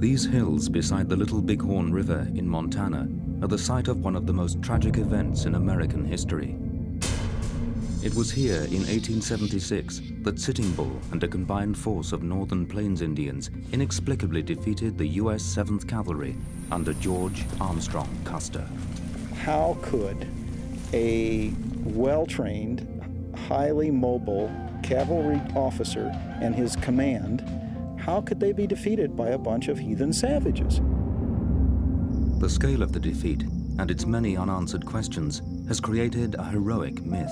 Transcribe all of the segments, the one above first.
These hills beside the Little Bighorn River in Montana are the site of one of the most tragic events in American history. It was here in 1876 that Sitting Bull and a combined force of Northern Plains Indians inexplicably defeated the U.S. 7th Cavalry under George Armstrong Custer. How could a well-trained, highly mobile cavalry officer and his command, how could they be defeated by a bunch of heathen savages? The scale of the defeat and its many unanswered questions has created a heroic myth.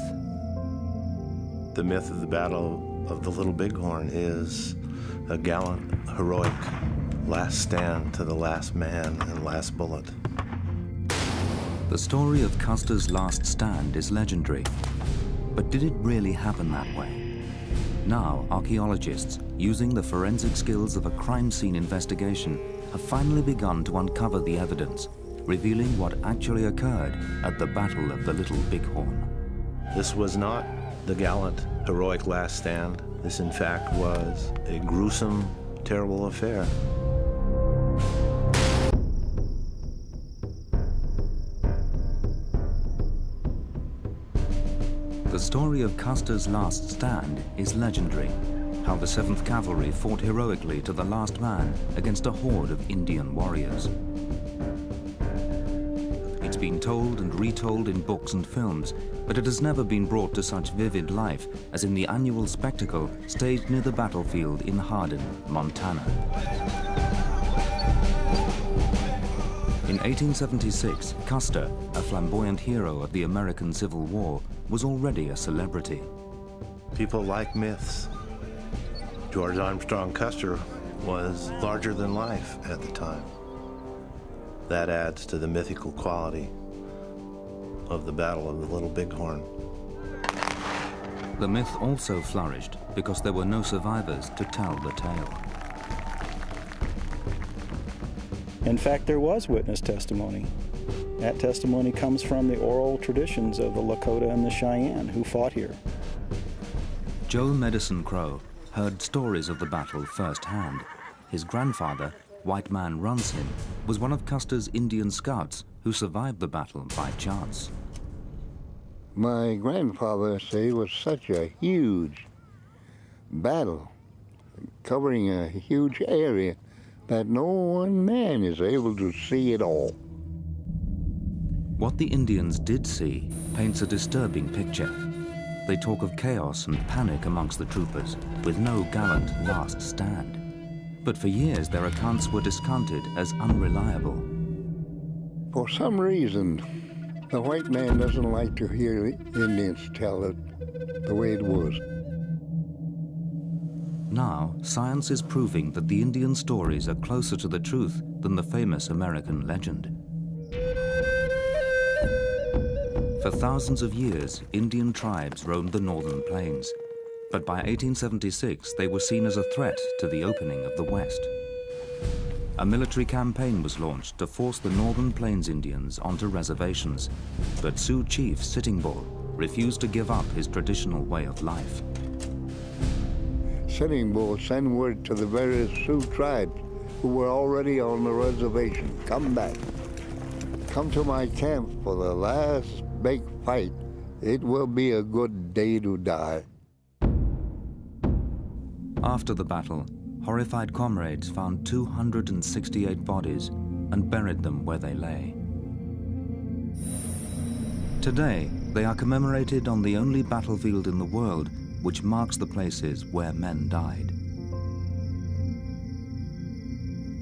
The myth of the Battle of the Little Bighorn is a gallant, heroic last stand to the last man and last bullet. The story of Custer's last stand is legendary, but did it really happen that way? Now, archaeologists, using the forensic skills of a crime scene investigation, have finally begun to uncover the evidence, revealing what actually occurred at the Battle of the Little Bighorn. This was not the gallant, heroic last stand. This, in fact, was a gruesome, terrible affair. The story of Custer's last stand is legendary. How the 7th Cavalry fought heroically to the last man against a horde of Indian warriors. It's been told and retold in books and films, but it has never been brought to such vivid life as in the annual spectacle staged near the battlefield in Hardin, Montana. In 1876, Custer, a flamboyant hero of the American Civil War, was already a celebrity. People like myths. George Armstrong Custer was larger than life at the time. That adds to the mythical quality of the Battle of the Little Bighorn. The myth also flourished because there were no survivors to tell the tale. In fact, there was witness testimony. That testimony comes from the oral traditions of the Lakota and the Cheyenne who fought here. Joe Medicine Crow heard stories of the battle firsthand. His grandfather, White Man Runs Him, was one of Custer's Indian scouts who survived the battle by chance. My grandfather said it was such a huge battle, covering a huge area, that no one man is able to see it all. What the Indians did see paints a disturbing picture. They talk of chaos and panic amongst the troopers, with no gallant last stand. But for years, their accounts were discounted as unreliable. For some reason, the white man doesn't like to hear the Indians tell it the way it was. Now, science is proving that the Indian stories are closer to the truth than the famous American legend. For thousands of years, Indian tribes roamed the northern plains. But by 1876, they were seen as a threat to the opening of the West. A military campaign was launched to force the Northern Plains Indians onto reservations, but Sioux chief Sitting Bull refused to give up his traditional way of life. Sitting Bull sent word to the various Sioux tribes who were already on the reservation, come back. Come to my camp for the last big fight. It will be a good day to die. After the battle, horrified comrades found 268 bodies and buried them where they lay. Today, they are commemorated on the only battlefield in the world which marks the places where men died.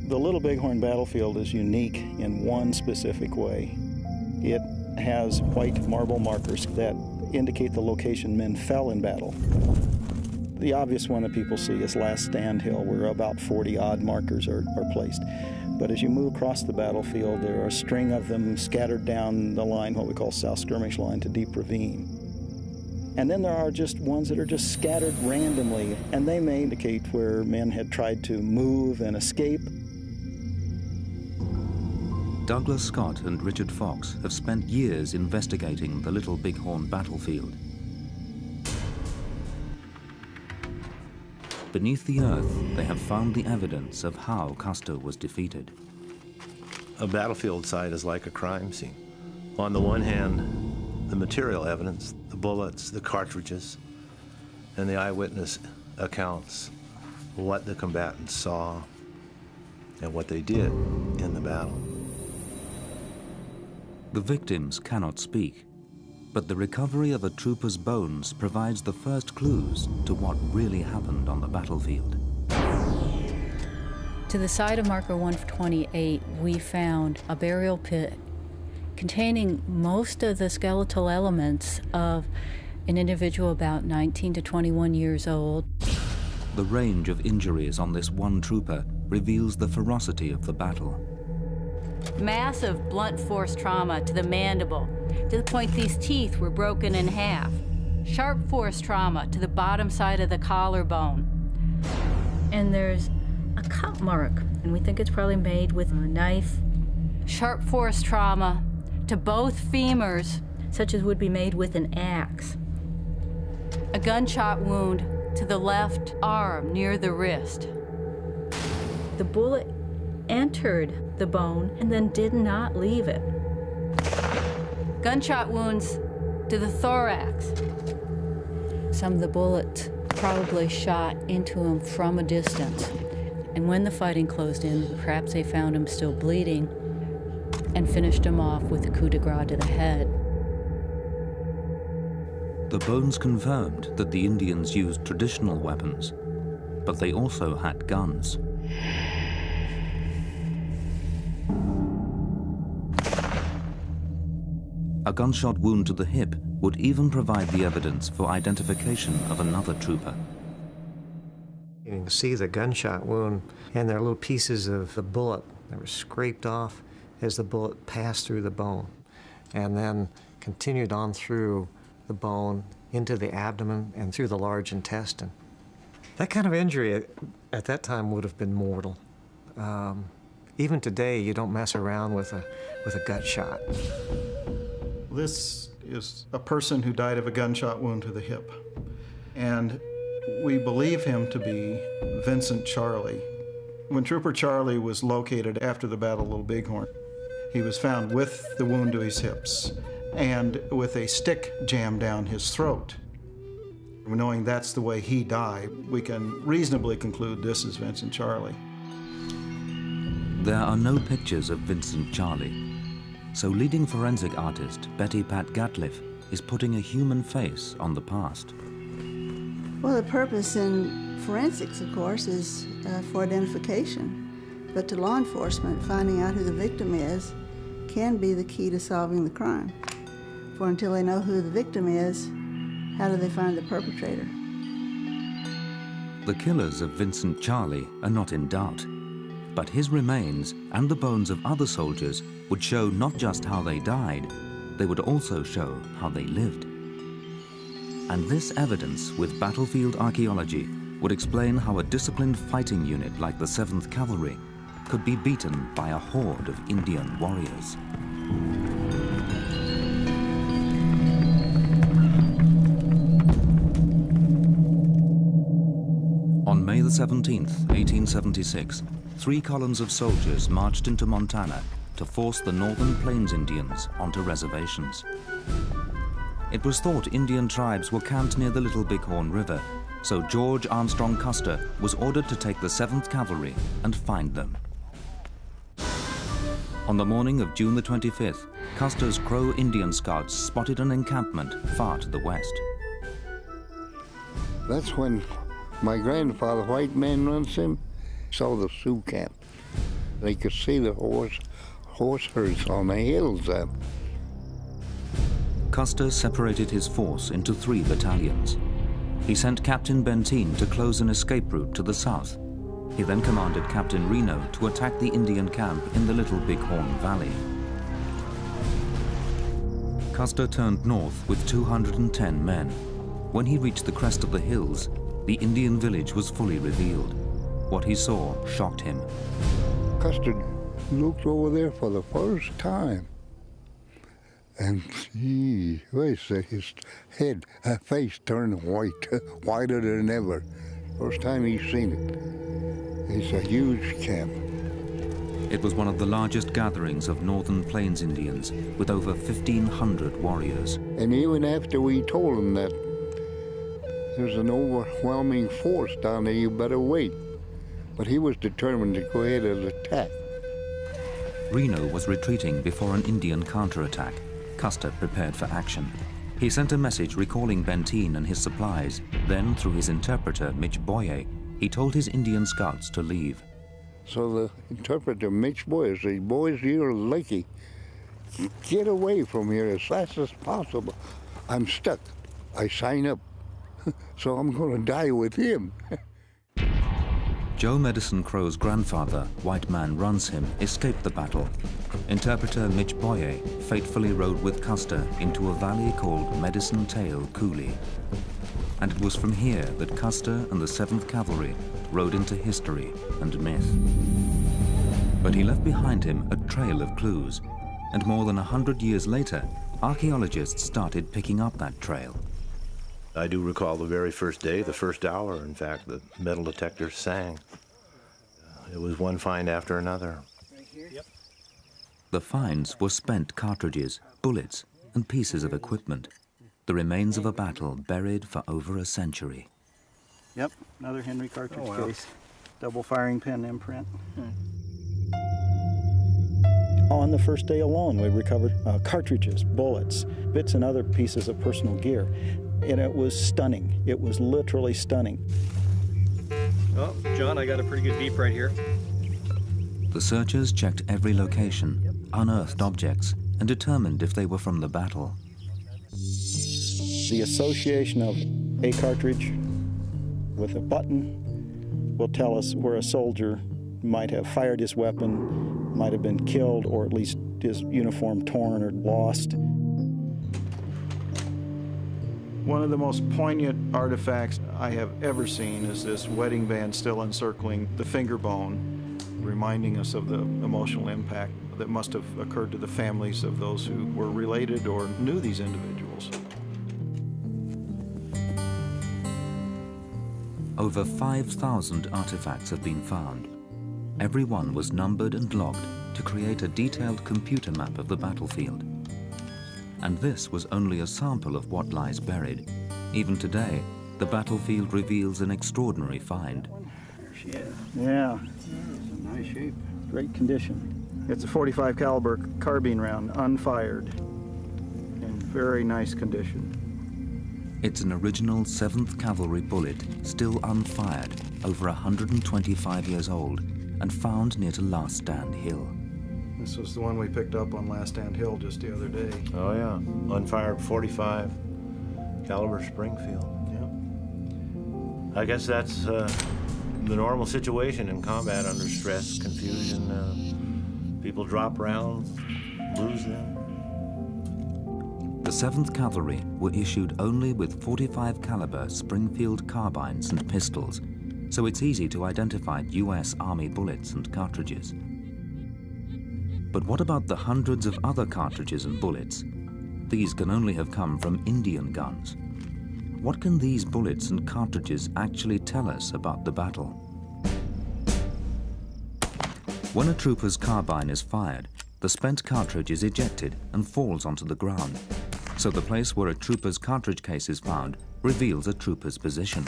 The Little Bighorn battlefield is unique in one specific way. It has white marble markers that indicate the location men fell in battle. The obvious one that people see is Last Stand Hill, where about 40-odd markers are placed. But as you move across the battlefield, there are a string of them scattered down the line, what we call South Skirmish Line, to Deep Ravine. And then there are just ones that are just scattered randomly, and they may indicate where men had tried to move and escape. Douglas Scott and Richard Fox have spent years investigating the Little Bighorn battlefield. beneath the earth, they have found the evidence of how Custer was defeated. A battlefield site is like a crime scene. On the one hand, the material evidence, the bullets, the cartridges, and the eyewitness accounts, what the combatants saw and what they did in the battle. The victims cannot speak, but the recovery of a trooper's bones provides the first clues to what really happened on the battlefield. To the side of marker 128, we found a burial pit containing most of the skeletal elements of an individual about 19 to 21 years old. The range of injuries on this one trooper reveals the ferocity of the battle. Massive blunt force trauma to the mandible, to the point these teeth were broken in half. Sharp force trauma to the bottom side of the collarbone. And there's a cut mark, and we think it's probably made with a knife. Sharp force trauma to both femurs, such as would be made with an axe. A gunshot wound to the left arm near the wrist. The bullet entered the bone and then did not leave it. Gunshot wounds to the thorax. Some of the bullets probably shot into him from a distance. And when the fighting closed in, perhaps they found him still bleeding and finished him off with a coup de grace to the head. The bones confirmed that the Indians used traditional weapons, but they also had guns. A gunshot wound to the hip would even provide the evidence for identification of another trooper. You can see the gunshot wound, and there are little pieces of the bullet that were scraped off as the bullet passed through the bone, and then continued on through the bone into the abdomen and through the large intestine. That kind of injury at that time would have been mortal. Even today, you don't mess around with a gut shot. This is a person who died of a gunshot wound to the hip, and we believe him to be Vincent Charlie. When Trooper Charlie was located after the Battle of Little Bighorn, he was found with the wound to his hips and with a stick jammed down his throat. Knowing that's the way he died, we can reasonably conclude this is Vincent Charlie. There are no pictures of Vincent Charlie, so leading forensic artist Betty Pat Gatliff is putting a human face on the past. Well, the purpose in forensics, of course, is for identification. But to law enforcement, finding out who the victim is can be the key to solving the crime. For until they know who the victim is, how do they find the perpetrator? The killers of Vincent Charlie are not in doubt, but his remains and the bones of other soldiers would show not just how they died, they would also show how they lived. And this evidence with battlefield archaeology would explain how a disciplined fighting unit like the 7th Cavalry could be beaten by a horde of Indian warriors. On May the 17th, 1876, 3 columns of soldiers marched into Montana to force the Northern Plains Indians onto reservations. It was thought Indian tribes were camped near the Little Bighorn River, so George Armstrong Custer was ordered to take the 7th Cavalry and find them. On the morning of June the 25th, Custer's Crow Indian Scouts spotted an encampment far to the west. That's when my grandfather, white man runs him, saw the Sioux camp. They could see the horse herds on the hills there. Custer separated his force into 3 battalions. He sent Captain Benteen to close an escape route to the south. He then commanded Captain Reno to attack the Indian camp in the Little Bighorn Valley. Custer turned north with 210 men. When he reached the crest of the hills, the Indian village was fully revealed. What he saw shocked him. Custer looked over there for the first time. And his head, face turned white, whiter than ever. First time he's seen it. It's a huge camp. It was one of the largest gatherings of Northern Plains Indians, with over 1,500 warriors. And even after we told him that there's an overwhelming force down there, you better wait. But he was determined to go ahead and attack. Reno was retreating before an Indian counterattack. Custer prepared for action. He sent a message recalling Benteen and his supplies. Then, through his interpreter, Mitch Boye, he told his Indian scouts to leave. So the interpreter, Mitch Boye, said, "Boys, you're lucky. Get away from here as fast as possible. I'm stuck. I sign up. So I'm going to die with him." Joe Medicine Crow's grandfather, White Man Runs Him, escaped the battle. Interpreter Mitch Boye fatefully rode with Custer into a valley called Medicine Tail Coulee. And it was from here that Custer and the 7th Cavalry rode into history and myth. But he left behind him a trail of clues, and more than 100 years later, archaeologists started picking up that trail. I do recall the very first day, the first hour, in fact, the metal detector sang. It was one find after another. The finds were spent cartridges, bullets, and pieces of equipment. The remains of a battle buried for over a century. Yep, another Henry cartridge case. Double firing pin imprint. On the first day alone, we recovered cartridges, bullets, bits and other pieces of personal gear. And it was stunning. It was literally stunning. Oh, John, I got a pretty good beep right here. The searchers checked every location, unearthed objects, and determined if they were from the battle. The association of a cartridge with a button will tell us where a soldier might have fired his weapon, might have been killed, or at least his uniform torn or lost. One of the most poignant artifacts I have ever seen is this wedding band still encircling the finger bone, reminding us of the emotional impact that must have occurred to the families of those who were related or knew these individuals. Over 5,000 artifacts have been found. Every one was numbered and logged to create a detailed computer map of the battlefield. And this was only a sample of what lies buried. Even today, the battlefield reveals an extraordinary find. There she is. Yeah. It's in nice shape. Great condition. It's a .45 caliber carbine round, unfired, in very nice condition. It's an original 7th Cavalry bullet, still unfired, over 125 years old, and found near to Last Stand Hill. This was the one we picked up on Last Stand Hill just the other day. Oh yeah, unfired .45 caliber Springfield. Yeah. I guess that's the normal situation in combat under stress, confusion. People drop rounds, lose them. The 7th Cavalry were issued only with .45 caliber Springfield carbines and pistols, so it's easy to identify U.S. Army bullets and cartridges. But what about the hundreds of other cartridges and bullets? These can only have come from Indian guns. What can these bullets and cartridges actually tell us about the battle? When a trooper's carbine is fired, the spent cartridge is ejected and falls onto the ground. So the place where a trooper's cartridge case is found reveals a trooper's position.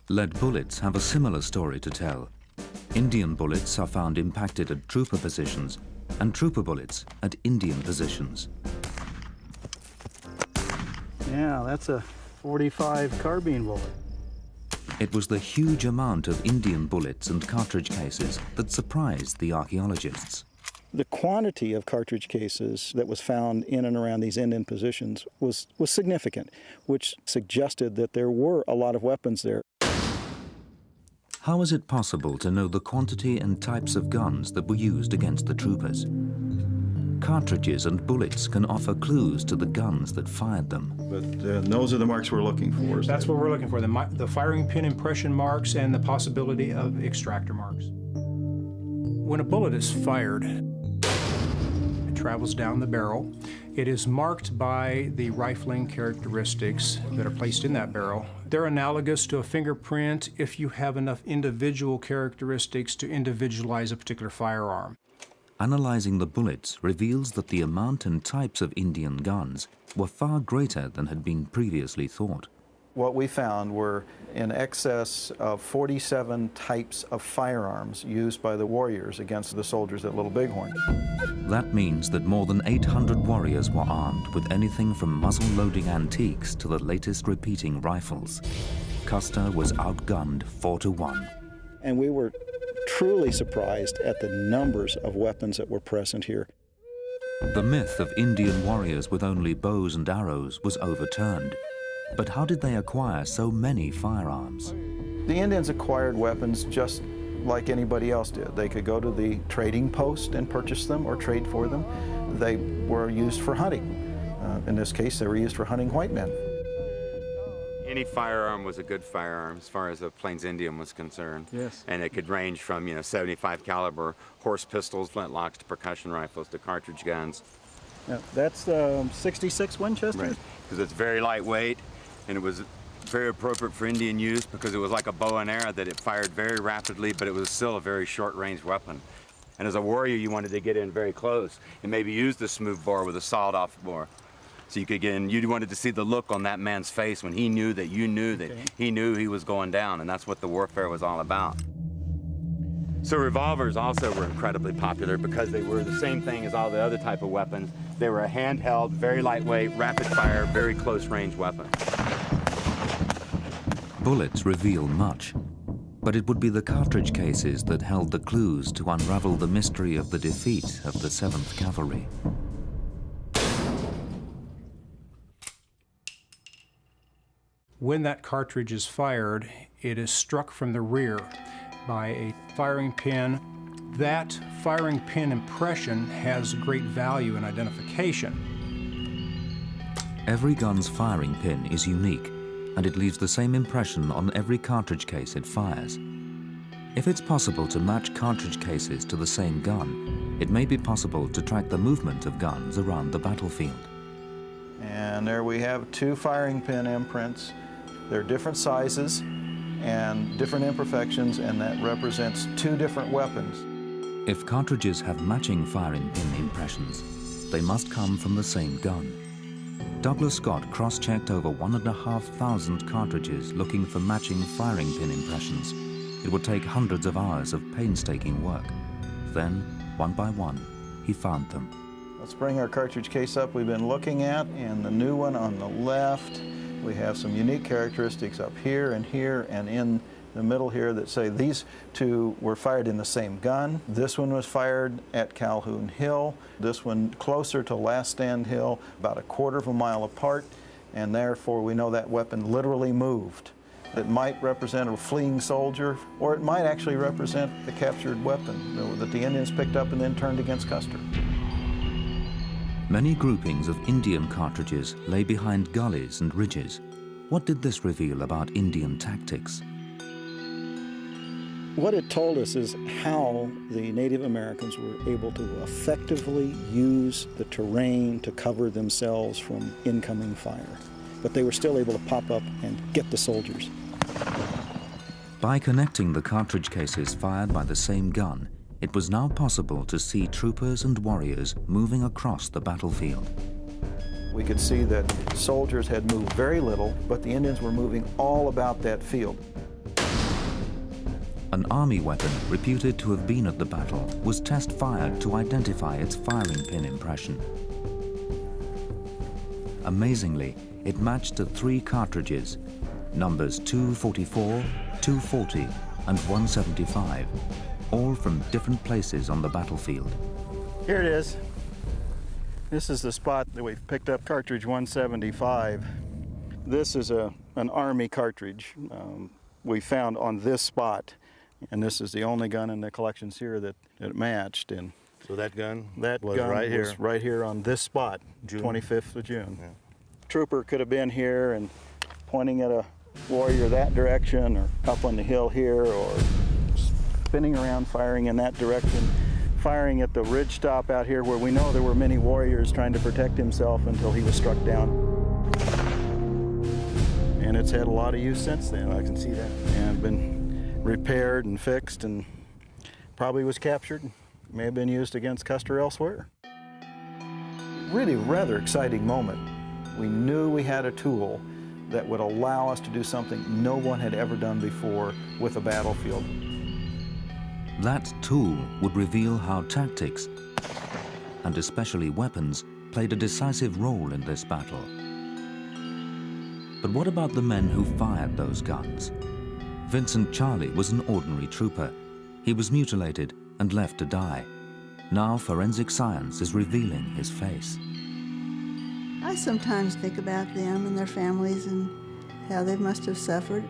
Lead bullets have a similar story to tell. Indian bullets are found impacted at trooper positions, and trooper bullets at Indian positions. Yeah, that's a .45 carbine bullet. It was the huge amount of Indian bullets and cartridge cases that surprised the archaeologists. The quantity of cartridge cases that was found in and around these Indian positions was significant, which suggested that there were a lot of weapons there. How is it possible to know the quantity and types of guns that were used against the troopers? Cartridges and bullets can offer clues to the guns that fired them. But those are the marks we're looking for. That's what we're looking for, the firing pin impression marks and the possibility of extractor marks. When a bullet is fired, travels down the barrel. It is marked by the rifling characteristics that are placed in that barrel. They're analogous to a fingerprint if you have enough individual characteristics to individualize a particular firearm. Analyzing the bullets reveals that the amount and types of Indian guns were far greater than had been previously thought. What we found were in excess of 47 types of firearms used by the warriors against the soldiers at Little Bighorn. That means that more than 800 warriors were armed with anything from muzzle-loading antiques to the latest repeating rifles. Custer was outgunned 4-1. And we were truly surprised at the numbers of weapons that were present here. The myth of Indian warriors with only bows and arrows was overturned. But how did they acquire so many firearms? The Indians acquired weapons just like anybody else did. They could go to the trading post and purchase them or trade for them. They were used for hunting. In this case, they were used for hunting white men. Any firearm was a good firearm as far as a Plains Indian was concerned. Yes. And it could range from, 75 caliber horse pistols, flintlocks, to percussion rifles, to cartridge guns. Yeah, that's 66 Winchester? Right, because it's very lightweight, and it was very appropriate for Indian use because it was like a bow and arrow that it fired very rapidly, but it was still a very short-range weapon. And as a warrior, you wanted to get in very close and maybe use the smooth bore with a sawed-off bore. So you could get in, you wanted to see the look on that man's face when he knew that you knew that he knew he was going down, and that's what the warfare was all about. So revolvers also were incredibly popular because they were the same thing as all the other type of weapons. They were a handheld, very lightweight, rapid-fire, very close-range weapon. Bullets reveal much, but it would be the cartridge cases that held the clues to unravel the mystery of the defeat of the 7th Cavalry. When that cartridge is fired, it is struck from the rear by a firing pin. That firing pin impression has great value in identification. Every gun's firing pin is unique, and it leaves the same impression on every cartridge case it fires. If it's possible to match cartridge cases to the same gun, it may be possible to track the movement of guns around the battlefield. And there we have 2 firing pin imprints. They're different sizes and different imperfections, and that represents 2 different weapons. If cartridges have matching firing pin impressions, they must come from the same gun. Douglas Scott cross-checked over 1,500 cartridges looking for matching firing pin impressions. It would take hundreds of hours of painstaking work. Then, one by one, he found them. Let's bring our cartridge case up we've been looking at, and the new one on the left. We have some unique characteristics up here and in the middle here that say these 2 were fired in the same gun. This one was fired at Calhoun Hill. This one closer to Last Stand Hill, about 1/4 of a mile apart, and therefore we know that weapon literally moved. It might represent a fleeing soldier, or it might actually represent the captured weapon that the Indians picked up and then turned against Custer. Many groupings of Indian cartridges lay behind gullies and ridges. What did this reveal about Indian tactics? What it told us is how the Native Americans were able to effectively use the terrain to cover themselves from incoming fire. But they were still able to pop up and get the soldiers. By connecting the cartridge cases fired by the same gun, it was now possible to see troopers and warriors moving across the battlefield. We could see that soldiers had moved very little, but the Indians were moving all about that field. An army weapon reputed to have been at the battle was test-fired to identify its firing pin impression. Amazingly, it matched to 3 cartridges, numbers 244, 240, and 175, all from different places on the battlefield. Here it is. This is the spot that we've picked up cartridge 175. This is an Army cartridge we found on this spot, and this is the only gun in the collections here that it matched. And So that gun that was gun right here? was right here on this spot, June. 25th of June. Yeah. Trooper could have been here and pointing at a warrior that direction, or up on the hill here, or spinning around firing in that direction. firing at the ridge stop out here where we know there were many warriors trying to protect himself until he was struck down. And it's had a lot of use since then, I can see that. And been repaired and fixed and probably was captured. May have been used against Custer elsewhere. Really rather exciting moment. We knew we had a tool that would allow us to do something no one had ever done before with a battlefield. That tool would reveal how tactics, and especially weapons, played a decisive role in this battle. But what about the men who fired those guns? Vincent Charlie was an ordinary trooper. He was mutilated and left to die. Now forensic science is revealing his face. I sometimes think about them and their families and how they must have suffered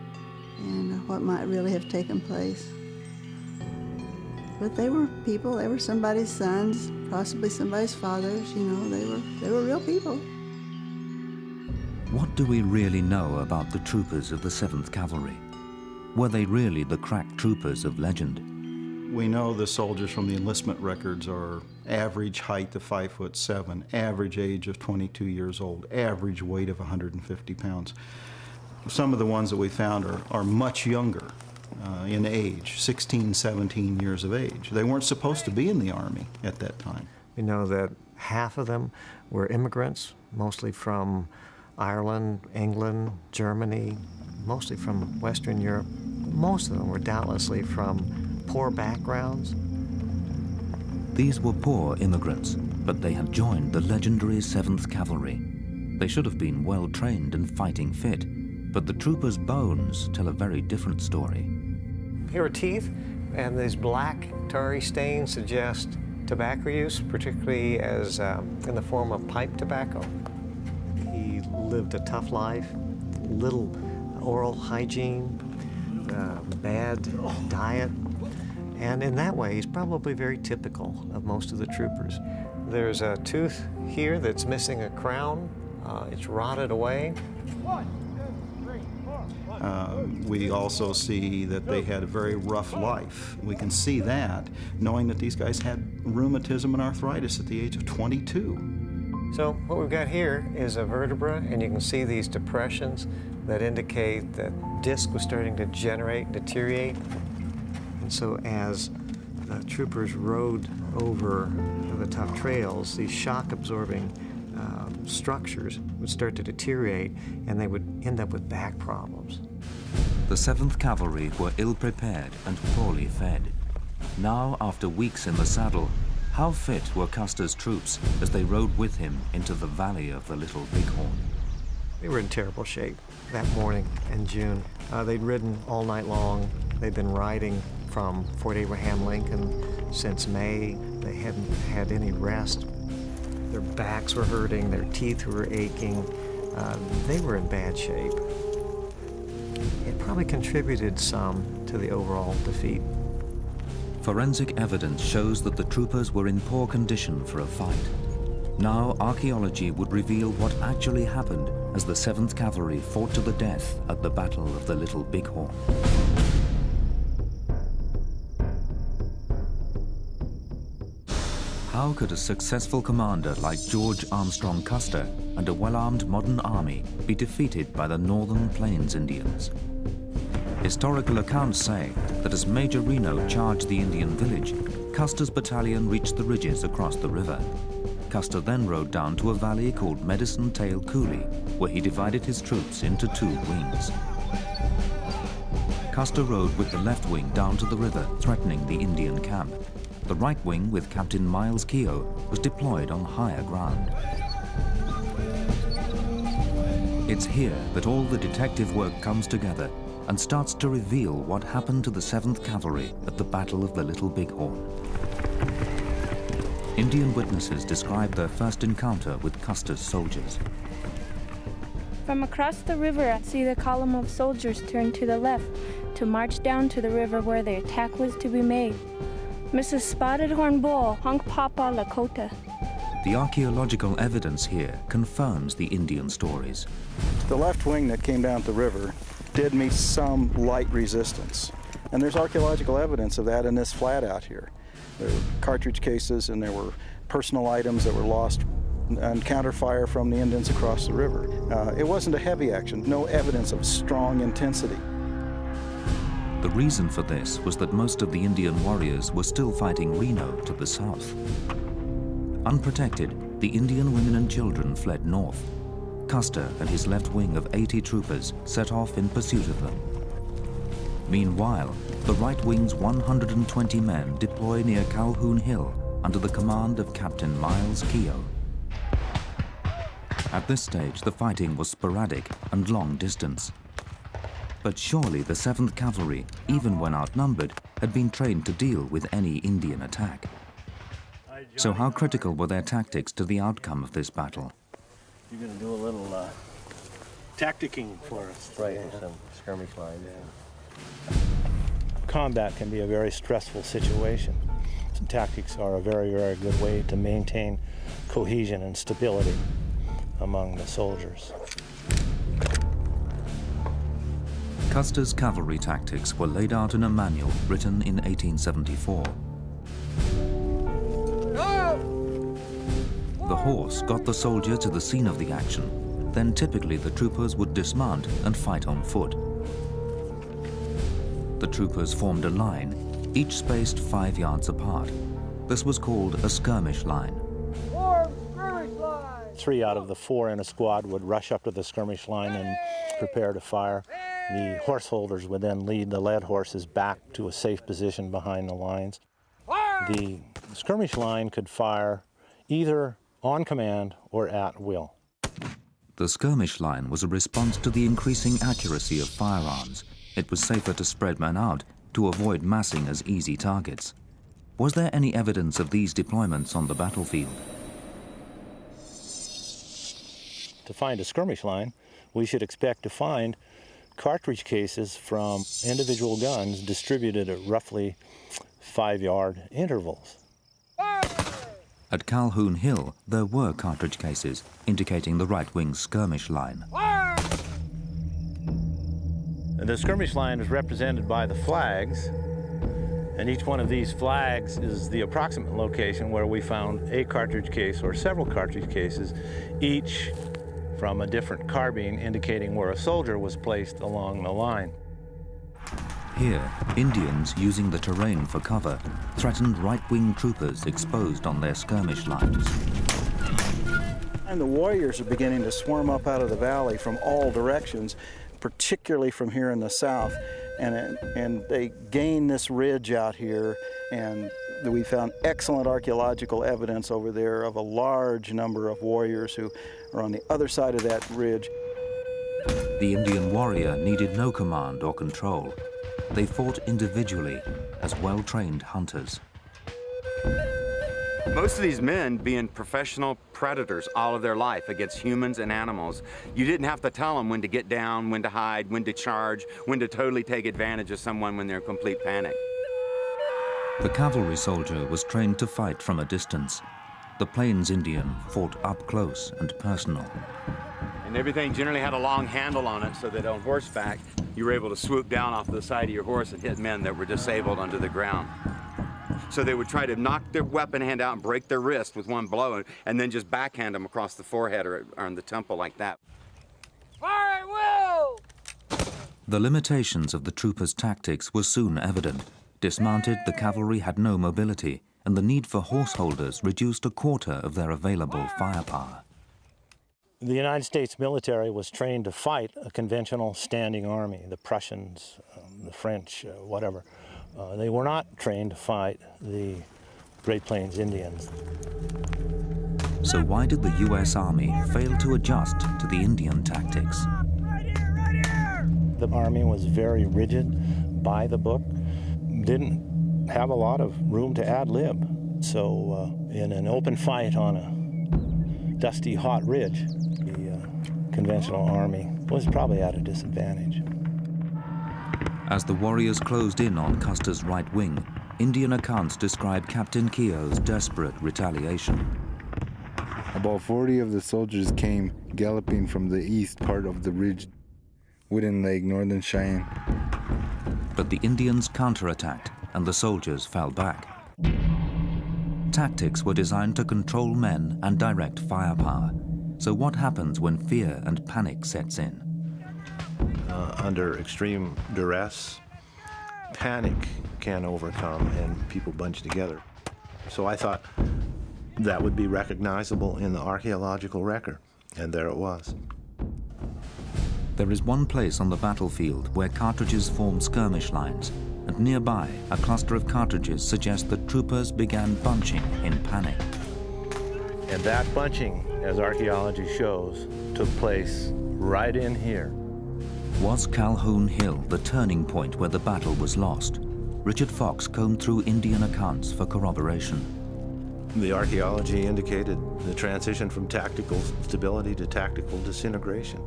and what might really have taken place. But they were people, they were somebody's sons, possibly somebody's fathers, you know, they were real people. What do we really know about the troopers of the 7th Cavalry? Were they really the crack troopers of legend? We know the soldiers from the enlistment records are average height of 5'7", average age of 22 years old, average weight of 150 pounds. Some of the ones that we found are much younger in age, 16, 17 years of age. They weren't supposed to be in the Army at that time. We know that half of them were immigrants, mostly from Ireland, England, Germany, mostly from Western Europe. Most of them were doubtlessly from poor backgrounds. These were poor immigrants, but they had joined the legendary 7th Cavalry. They should have been well trained and fighting fit, but the troopers' bones tell a very different story. Here are teeth, and these black tarry stains suggest tobacco use, particularly as in the form of pipe tobacco. He lived a tough life, little oral hygiene, bad diet, and in that way he's probably very typical of most of the troopers. There's a tooth here that's missing a crown. It's rotted away. We also see that they had a very rough life. We can see that knowing that these guys had rheumatism and arthritis at the age of 22. So what we've got here is a vertebra, and you can see these depressions that indicate that disc was starting to deteriorate. And so as the troopers rode over the tough trails, these shock-absorbing structures would start to deteriorate, and they would end up with back problems. The 7th Cavalry were ill-prepared and poorly fed. Now, after weeks in the saddle, how fit were Custer's troops as they rode with him into the valley of the Little Bighorn? They were in terrible shape that morning in June. They'd ridden all night long. They'd been riding from Fort Abraham Lincoln since May. They hadn't had any rest. Their backs were hurting, their teeth were aching. They were in bad shape. It probably contributed some to the overall defeat. Forensic evidence shows that the troopers were in poor condition for a fight. Now archaeology would reveal what actually happened as the 7th Cavalry fought to the death at the Battle of the Little Bighorn. How could a successful commander like George Armstrong Custer and a well-armed modern army be defeated by the Northern Plains Indians? Historical accounts say that as Major Reno charged the Indian village, Custer's battalion reached the ridges across the river. Custer then rode down to a valley called Medicine Tail Coulee, where he divided his troops into 2 wings. Custer rode with the left wing down to the river, threatening the Indian camp. The right wing, with Captain Miles Keogh, was deployed on higher ground. It's here that all the detective work comes together and starts to reveal what happened to the 7th Cavalry at the Battle of the Little Bighorn. Indian witnesses describe their first encounter with Custer's soldiers. From across the river, I see the column of soldiers turn to the left to march down to the river where the attack was to be made. Mrs. Spotted Horn Bull, Honk Papa Lakota. The archaeological evidence here confirms the Indian stories. The left wing that came down the river did meet some light resistance. And there's archaeological evidence of that in this flat out here. There were cartridge cases and there were personal items that were lost and counterfire from the Indians across the river. It wasn't a heavy action, no evidence of strong intensity. The reason for this was that most of the Indian warriors were still fighting Reno to the south. Unprotected, the Indian women and children fled north. Custer and his left wing of 80 troopers set off in pursuit of them. Meanwhile, the right wing's 120 men deploy near Calhoun Hill under the command of Captain Miles Keogh. At this stage, the fighting was sporadic and long distance. But surely the 7th Cavalry, even when outnumbered, had been trained to deal with any Indian attack. So how critical were their tactics to the outcome of this battle? You're going to do a little tacticking for us. Right, some skirmish lines. Yeah. Combat can be a very stressful situation. So tactics are a very, very good way to maintain cohesion and stability among the soldiers. Custer's cavalry tactics were laid out in a manual written in 1874. The horse got the soldier to the scene of the action. Then typically the troopers would dismount and fight on foot. The troopers formed a line, each spaced 5 yards apart. This was called a skirmish line. 3 out of the 4 in a squad would rush up to the skirmish line and prepare to fire. The horse holders would then lead the led horses back to a safe position behind the lines. The skirmish line could fire either on command or at will. The skirmish line was a response to the increasing accuracy of firearms. It was safer to spread men out to avoid massing as easy targets. Was there any evidence of these deployments on the battlefield? To find a skirmish line, we should expect to find cartridge cases from individual guns distributed at roughly 5-yard intervals. At Calhoun Hill, there were cartridge cases indicating the right wing's skirmish line. The skirmish line is represented by the flags, and each one of these flags is the approximate location where we found a cartridge case or several cartridge cases, each from a different carbine indicating where a soldier was placed along the line. Here, Indians, using the terrain for cover, threatened right-wing troopers exposed on their skirmish lines. And the warriors are beginning to swarm up out of the valley from all directions, particularly from here in the south. And they gain this ridge out here, and we found excellent archaeological evidence over there of a large number of warriors who are on the other side of that ridge. The Indian warrior needed no command or control. They fought individually as well-trained hunters. Most of these men being professional predators all of their life against humans and animals. You didn't have to tell them when to get down, when to hide, when to charge, when to totally take advantage of someone when they're in complete panic. The cavalry soldier was trained to fight from a distance. The Plains Indian fought up close and personal. And everything generally had a long handle on it so that on horseback, you were able to swoop down off the side of your horse and hit men that were disabled onto the ground. So they would try to knock their weapon hand out and break their wrist with one blow and then just backhand them across the forehead or on the temple like that. Fire at will! The limitations of the troopers' tactics were soon evident. Dismounted, the cavalry had no mobility, and the need for horse holders reduced a quarter of their available firepower. The United States military was trained to fight a conventional standing army, the Prussians, the French, whatever. They were not trained to fight the Great Plains Indians. So why did the U.S. Army fail to adjust to the Indian tactics? The Army was very rigid, by the book, didn't have a lot of room to ad lib. So in an open fight on a dusty, hot ridge, the conventional Army was probably at a disadvantage. As the warriors closed in on Custer's right wing, Indian accounts describe Captain Keogh's desperate retaliation. About 40 of the soldiers came galloping from the east part of the ridge, Wooden Lake, Northern Cheyenne. But the Indians counterattacked and the soldiers fell back. Tactics were designed to control men and direct firepower. So what happens when fear and panic sets in? Under extreme duress, panic can overcome and people bunch together. So I thought that would be recognizable in the archaeological record, and there it was. There is one place on the battlefield where cartridges form skirmish lines, and nearby, a cluster of cartridges suggests that troopers began bunching in panic. And that bunching, as archaeology shows, took place right in here. Was Calhoun Hill the turning point where the battle was lost? Richard Fox combed through Indian accounts for corroboration. The archaeology indicated the transition from tactical stability to tactical disintegration.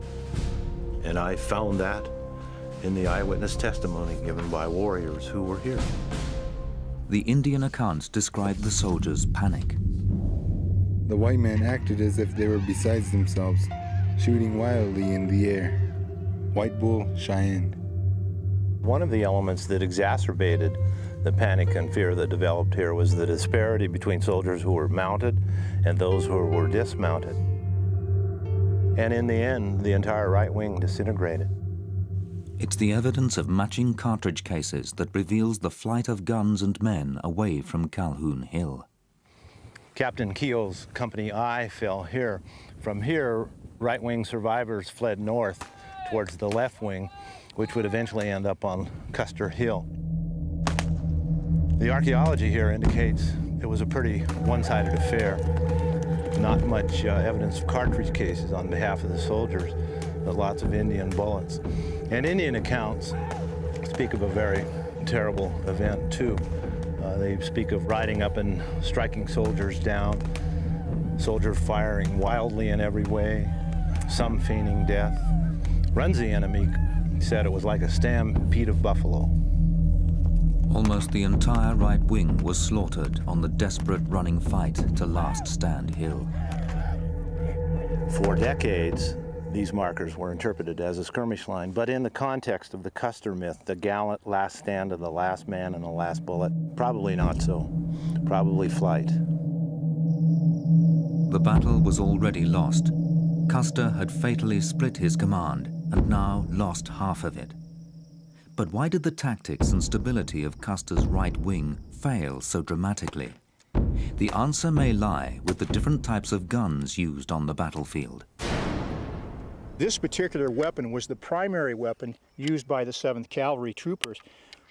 And I found that in the eyewitness testimony given by warriors who were here. The Indian accounts describe the soldiers' panic. The white men acted as if they were beside themselves, shooting wildly in the air. White Bull, Cheyenne. One of the elements that exacerbated the panic and fear that developed here was the disparity between soldiers who were mounted and those who were dismounted. And in the end, the entire right wing disintegrated. It's the evidence of matching cartridge cases that reveals the flight of guns and men away from Calhoun Hill. Captain Keogh's Company I fell here. From here, right-wing survivors fled north towards the left wing, which would eventually end up on Custer Hill. The archaeology here indicates it was a pretty one-sided affair. Not much evidence of cartridge cases on behalf of the soldiers, but lots of Indian bullets. And Indian accounts speak of a very terrible event, too. They speak of riding up and striking soldiers down, soldiers firing wildly in every way, some feigning death. Runzie enemy said it was like a stampede of buffalo. Almost the entire right wing was slaughtered on the desperate running fight to Last Stand Hill. For decades, these markers were interpreted as a skirmish line, but in the context of the Custer myth, the gallant last stand of the last man and the last bullet, probably not so. Probably flight. The battle was already lost. Custer had fatally split his command and now lost half of it. But why did the tactics and stability of Custer's right wing fail so dramatically? The answer may lie with the different types of guns used on the battlefield. This particular weapon was the primary weapon used by the 7th Cavalry troopers.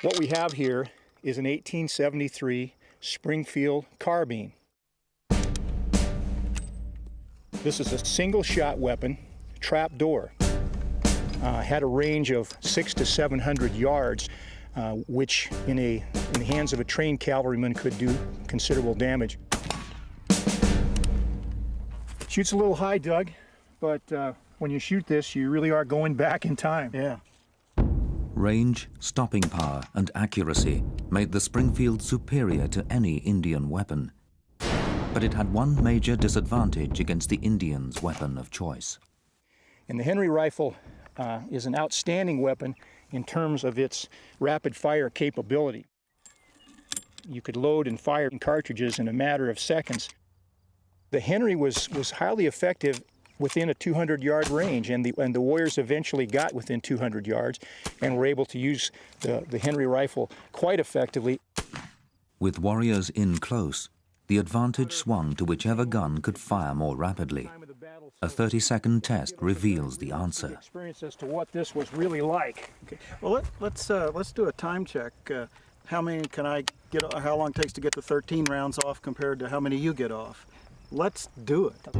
What we have here is an 1873 Springfield carbine. This is a single-shot weapon, trap door. Had a range of 600 to 700 yards, which in the hands of a trained cavalryman could do considerable damage. Shoots a little high, Doug, but when you shoot this, you really are going back in time. Yeah. Range, stopping power, and accuracy made the Springfield superior to any Indian weapon. But it had one major disadvantage against the Indians' weapon of choice. And the Henry rifle is an outstanding weapon in terms of its rapid fire capability. You could load and fire cartridges in a matter of seconds. The Henry was highly effective within a 200-yard range, and the warriors eventually got within 200 yards and were able to use the Henry rifle quite effectively. With warriors in close, the advantage swung to whichever gun could fire more rapidly. A 30-second test reveals the answer. Experience as to what this was really like. Okay. Well, let's do a time check. How many can I get? How long it takes to get the 13 rounds off compared to how many you get off? Let's do it.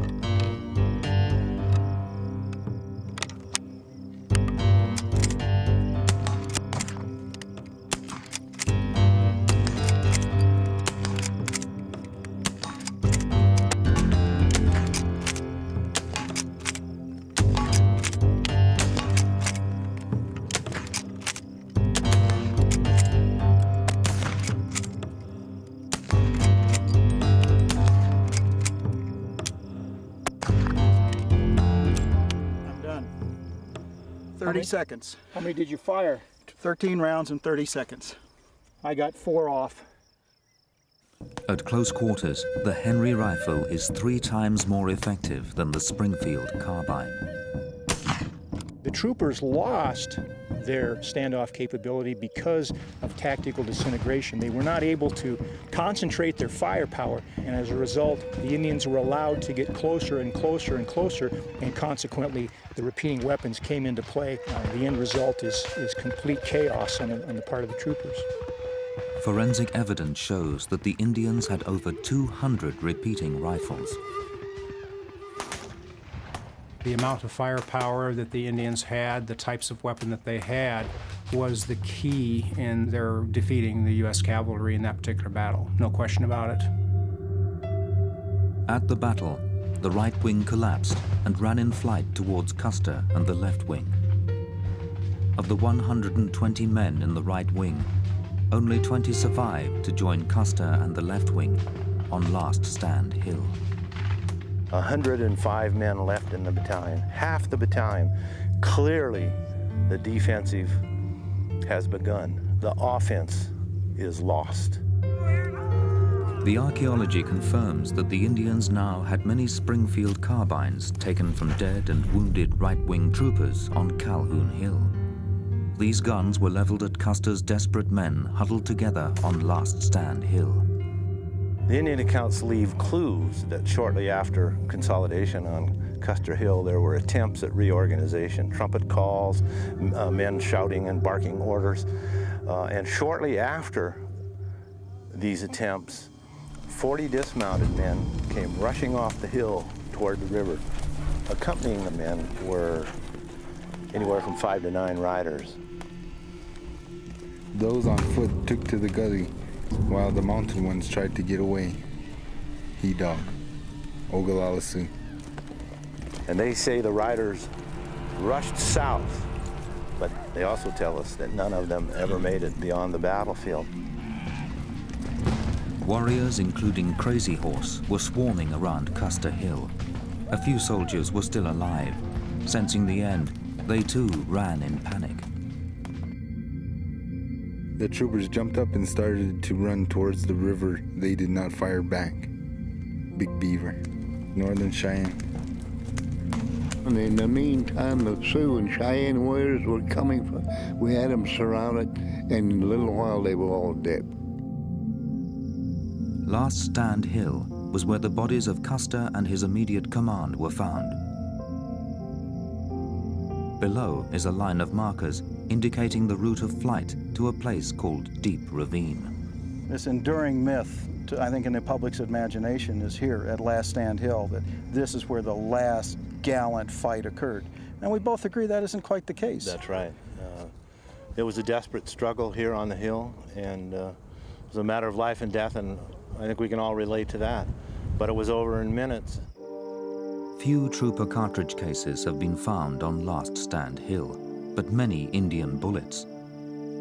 I'm done. 30 seconds. How many did you fire? 13 rounds in 30 seconds. I got 4 off. At close quarters, the Henry rifle is 3 times more effective than the Springfield carbine. The troopers lost their standoff capability because of tactical disintegration. They were not able to concentrate their firepower, and as a result, the Indians were allowed to get closer and closer and closer, and consequently, the repeating weapons came into play. The end result is complete chaos on the part of the troopers. Forensic evidence shows that the Indians had over 200 repeating rifles. The amount of firepower that the Indians had, the types of weapon that they had, was the key in their defeating the U.S. cavalry in that particular battle. No question about it. At the battle, the right wing collapsed and ran in flight towards Custer and the left wing. Of the 120 men in the right wing, only 20 survived to join Custer and the left wing on Last Stand Hill. 105 men left in the battalion, half the battalion. Clearly, the defensive has begun. The offense is lost. The archaeology confirms that the Indians now had many Springfield carbines taken from dead and wounded right-wing troopers on Calhoun Hill. These guns were leveled at Custer's desperate men huddled together on Last Stand Hill. The Indian accounts leave clues that shortly after consolidation on Custer Hill, there were attempts at reorganization, trumpet calls, men shouting and barking orders. And shortly after these attempts, 40 dismounted men came rushing off the hill toward the river. Accompanying the men were anywhere from 5 to 9 riders. Those on foot took to the gully, while the mounted ones tried to get away. He-Dog, Oglala-Sioux. And they say the riders rushed south, but they also tell us that none of them ever made it beyond the battlefield. Warriors, including Crazy Horse, were swarming around Custer Hill. A few soldiers were still alive. Sensing the end, they too ran in panic. The troopers jumped up and started to run towards the river. They did not fire back. Big Beaver, Northern Cheyenne. And in the meantime, the Sioux and Cheyenne warriors were coming. We had them surrounded, and in a little while they were all dead. Last Stand Hill was where the bodies of Custer and his immediate command were found. Below is a line of markers indicating the route of flight to a place called Deep Ravine. This enduring myth, I think in the public's imagination, is here at Last Stand Hill, that this is where the last gallant fight occurred. And we both agree that isn't quite the case. That's right. It was a desperate struggle here on the hill, and it was a matter of life and death, and I think we can all relate to that. But it was over in minutes. Few trooper cartridge cases have been found on Last Stand Hill, but many Indian bullets.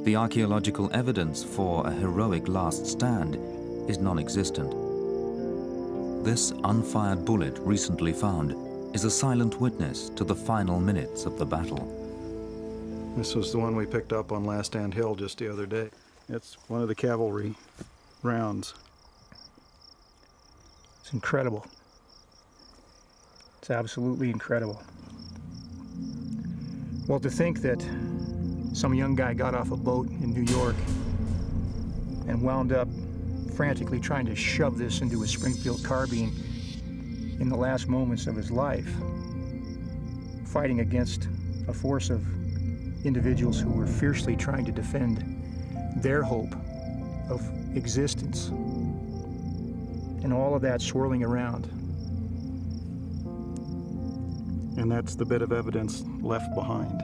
The archaeological evidence for a heroic last stand is non-existent. This unfired bullet recently found is a silent witness to the final minutes of the battle. This was the one we picked up on Last Stand Hill just the other day. It's one of the cavalry rounds. It's incredible. It's absolutely incredible. Well, to think that some young guy got off a boat in New York and wound up frantically trying to shove this into a Springfield carbine in the last moments of his life, fighting against a force of individuals who were fiercely trying to defend their hope of existence, and all of that swirling around. And that's the bit of evidence left behind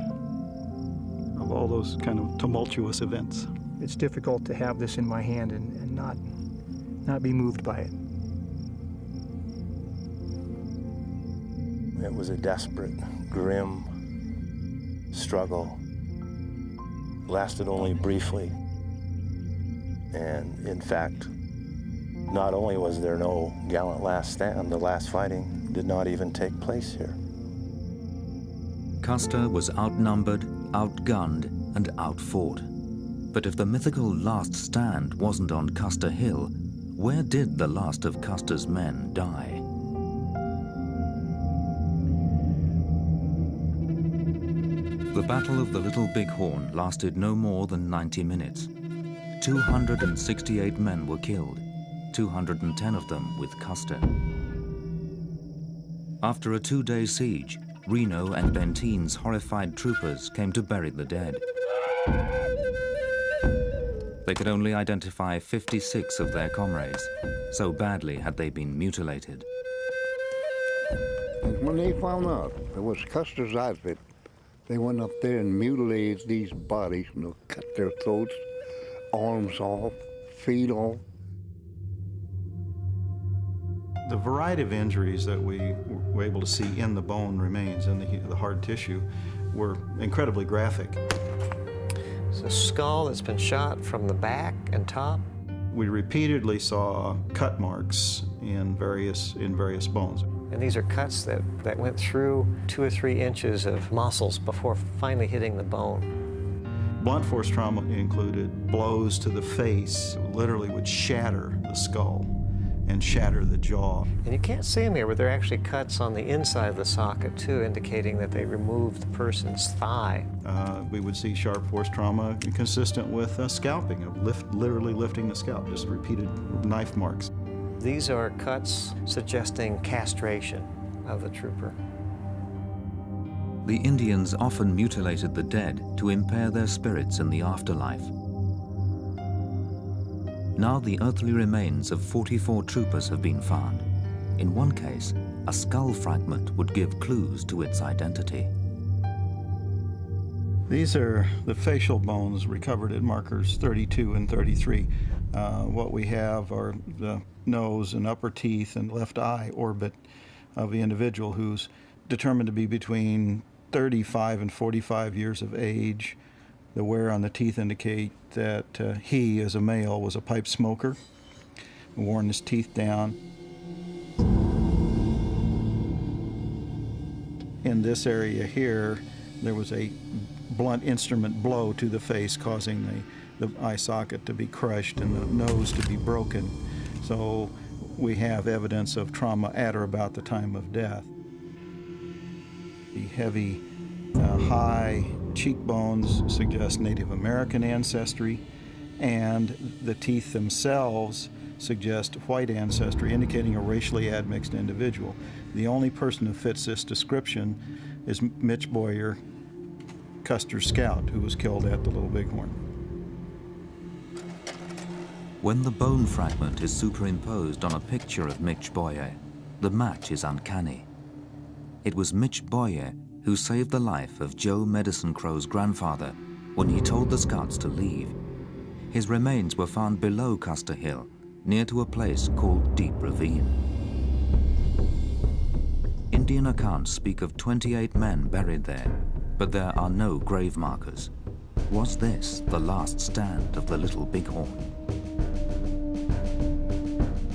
of all those kind of tumultuous events. It's difficult to have this in my hand and not be moved by it. It was a desperate, grim struggle. Lasted only briefly. And in fact, not only was there no gallant last stand, the last fighting did not even take place here. Custer was outnumbered, outgunned, and outfought. But if the mythical last stand wasn't on Custer Hill, where did the last of Custer's men die? The Battle of the Little Bighorn lasted no more than 90 minutes. 268 men were killed, 210 of them with Custer. After a 2-day siege, Reno and Bentine's horrified troopers came to bury the dead. They could only identify 56 of their comrades, so badly had they been mutilated. And when they found out it was Custer's outfit, they went up there and mutilated these bodies, cut their throats, arms off, feet off. The variety of injuries that we were able to see in the bone remains, in the hard tissue, were incredibly graphic. It's a skull that's been shot from the back and top. We repeatedly saw cut marks in various bones. And these are cuts that went through 2 or 3 inches of muscles before finally hitting the bone. Blunt force trauma included blows to the face, literally would shatter the skull and shatter the jaw. And you can't see them here, but there are actually cuts on the inside of the socket too, indicating that they removed the person's thigh. We would see sharp force trauma consistent with scalping, literally lifting the scalp, just repeated knife marks. These are cuts suggesting castration of the trooper. The Indians often mutilated the dead to impair their spirits in the afterlife. Now the earthly remains of 44 troopers have been found. In one case, a skull fragment would give clues to its identity. These are the facial bones recovered at markers 32 and 33. What we have are the nose and upper teeth and left eye orbit of the individual, who's determined to be between 35 and 45 years of age. The wear on the teeth indicate that he, as a male, was a pipe smoker, worn his teeth down. In this area here, there was a blunt instrument blow to the face, causing the eye socket to be crushed and the nose to be broken. So we have evidence of trauma at or about the time of death. The heavy, high cheekbones suggest Native American ancestry, and the teeth themselves suggest white ancestry, indicating a racially admixed individual. The only person who fits this description is Mitch Boyer, Custer's scout, who was killed at the Little Bighorn. When the bone fragment is superimposed on a picture of Mitch Boyer, the match is uncanny. It was Mitch Boyer who saved the life of Joe Medicine Crow's grandfather when he told the scouts to leave. His remains were found below Custer Hill, near to a place called Deep Ravine. Indian accounts speak of 28 men buried there, but there are no grave markers. Was this the last stand of the Little Bighorn?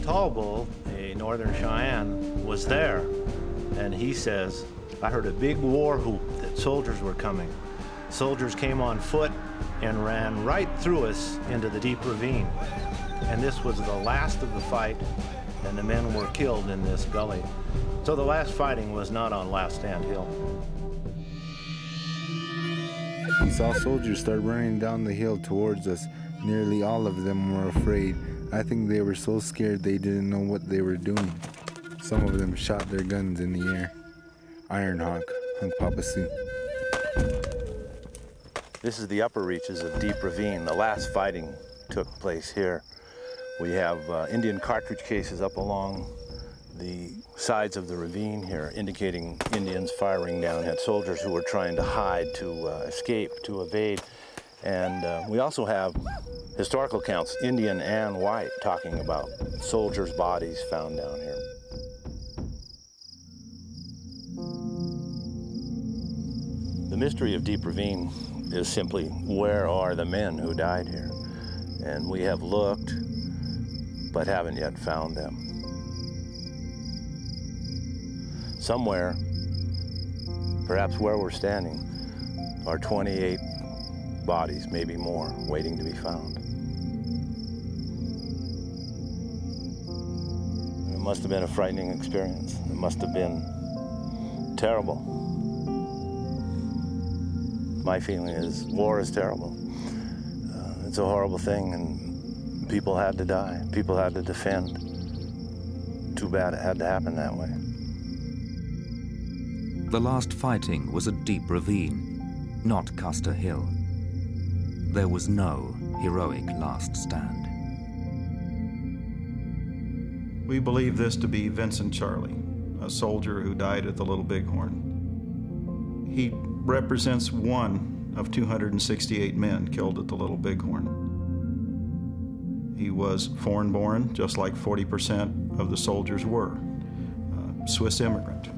Tall Bull, a Northern Cheyenne, was there, and he says, I heard a big war whoop that soldiers were coming. Soldiers came on foot and ran right through us into the deep ravine. And this was the last of the fight, and the men were killed in this gully. So the last fighting was not on Last Stand Hill. We saw soldiers start running down the hill towards us. Nearly all of them were afraid. I think they were so scared they didn't know what they were doing. Some of them shot their guns in the air. Iron Hawk, Hunk Papa Sioux. This is the upper reaches of Deep Ravine. The last fighting took place here. We have Indian cartridge cases up along the sides of the ravine here, indicating Indians firing down at soldiers who were trying to hide, to escape, to evade. And we also have historical accounts, Indian and white, talking about soldiers' bodies found down here. The mystery of Deep Ravine is simply, where are the men who died here? And we have looked, but haven't yet found them. Somewhere, perhaps where we're standing, are 28 bodies, maybe more, waiting to be found. It must have been a frightening experience. It must have been terrible. My feeling is war is terrible. It's a horrible thing, and people had to die. People had to defend. Too bad it had to happen that way. The last fighting was a deep ravine, not Custer Hill. There was no heroic last stand. We believe this to be Vincent Charlie, a soldier who died at the Little Bighorn. He represents one of 268 men killed at the Little Bighorn. He was foreign-born, just like 40% of the soldiers were, Swiss immigrant.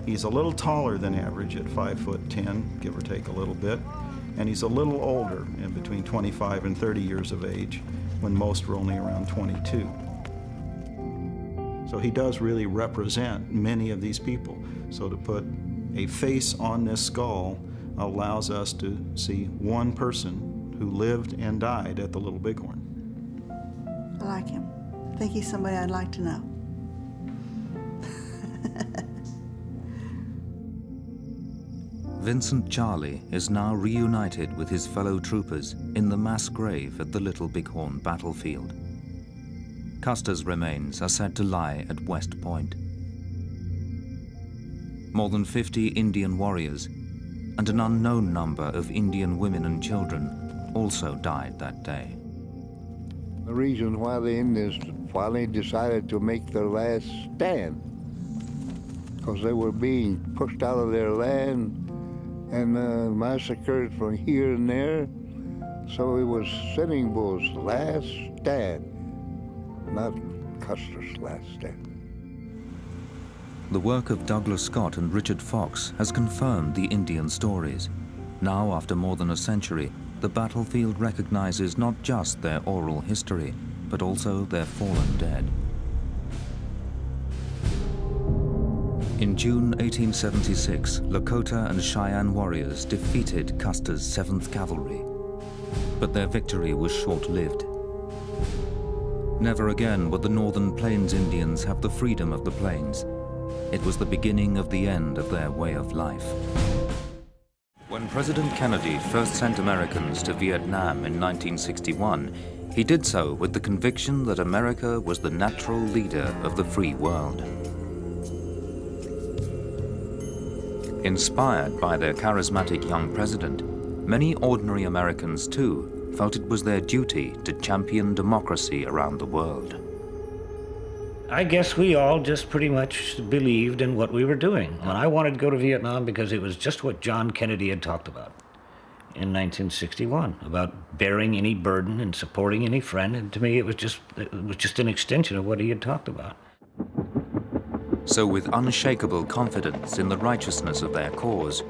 He's a little taller than average at 5'10", give or take a little bit, and he's a little older, in between 25 and 30 years of age, when most were only around 22. So he does really represent many of these people. So to put a face on this skull allows us to see one person who lived and died at the Little Bighorn. I like him. I think he's somebody I'd like to know. Vincent Charlie is now reunited with his fellow troopers in the mass grave at the Little Bighorn battlefield. Custer's remains are said to lie at West Point. More than 50 Indian warriors and an unknown number of Indian women and children also died that day. The reason why the Indians finally decided to make their last stand, because they were being pushed out of their land and massacred from here and there. So it was Sitting Bull's last stand, not Custer's last stand. The work of Douglas Scott and Richard Fox has confirmed the Indian stories. Now, after more than a century, the battlefield recognizes not just their oral history, but also their fallen dead. In June 1876, Lakota and Cheyenne warriors defeated Custer's 7th Cavalry. But their victory was short-lived. Never again would the Northern Plains Indians have the freedom of the plains. It was the beginning of the end of their way of life. When President Kennedy first sent Americans to Vietnam in 1961, he did so with the conviction that America was the natural leader of the free world. Inspired by their charismatic young president, many ordinary Americans, too, felt it was their duty to champion democracy around the world. I guess we all just pretty much believed in what we were doing. And I wanted to go to Vietnam because it was just what John Kennedy had talked about in 1961, about bearing any burden and supporting any friend. And to me, it was just an extension of what he had talked about. So with unshakable confidence in the righteousness of their cause,